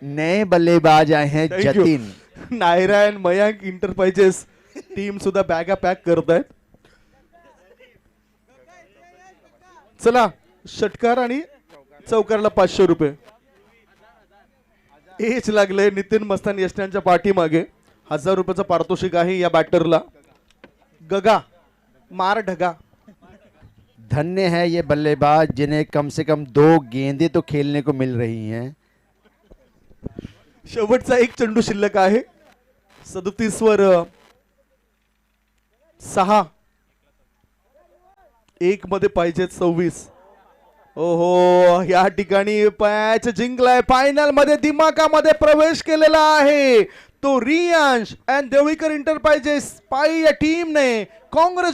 नए बल्लेबाज आए हैं Thank you. Jatin. Naira Mayank enterprises team सुद्धा बॅगा पॅक करत आहेत. चला षटकार आणि चौकारला 500 रुपये. एच लागले नितीन मस्तान यष्टांच्या पाठीमागे. 1000 रुपयाचं पारितोषिक आहे या बॅटरला. गगा मार ढगा. धन्य है ये बल्लेबाज जिन्हें कम से कम 2 गेंदें तो खेलने को मिल रही हैं. शेवटचा एक चेंडू शिल्लक आहे. 37 वर 6. 1 मध्ये पाहिजे 26. ओहो या ठिकाणी पॅच जिंकलाय. फायनल मध्ये दिमाकामध्ये प्रवेश केलेला आहे तो रियांश अँड देवळीकर इंटरप्राइजेस पाई या टीमने. काँग्रेस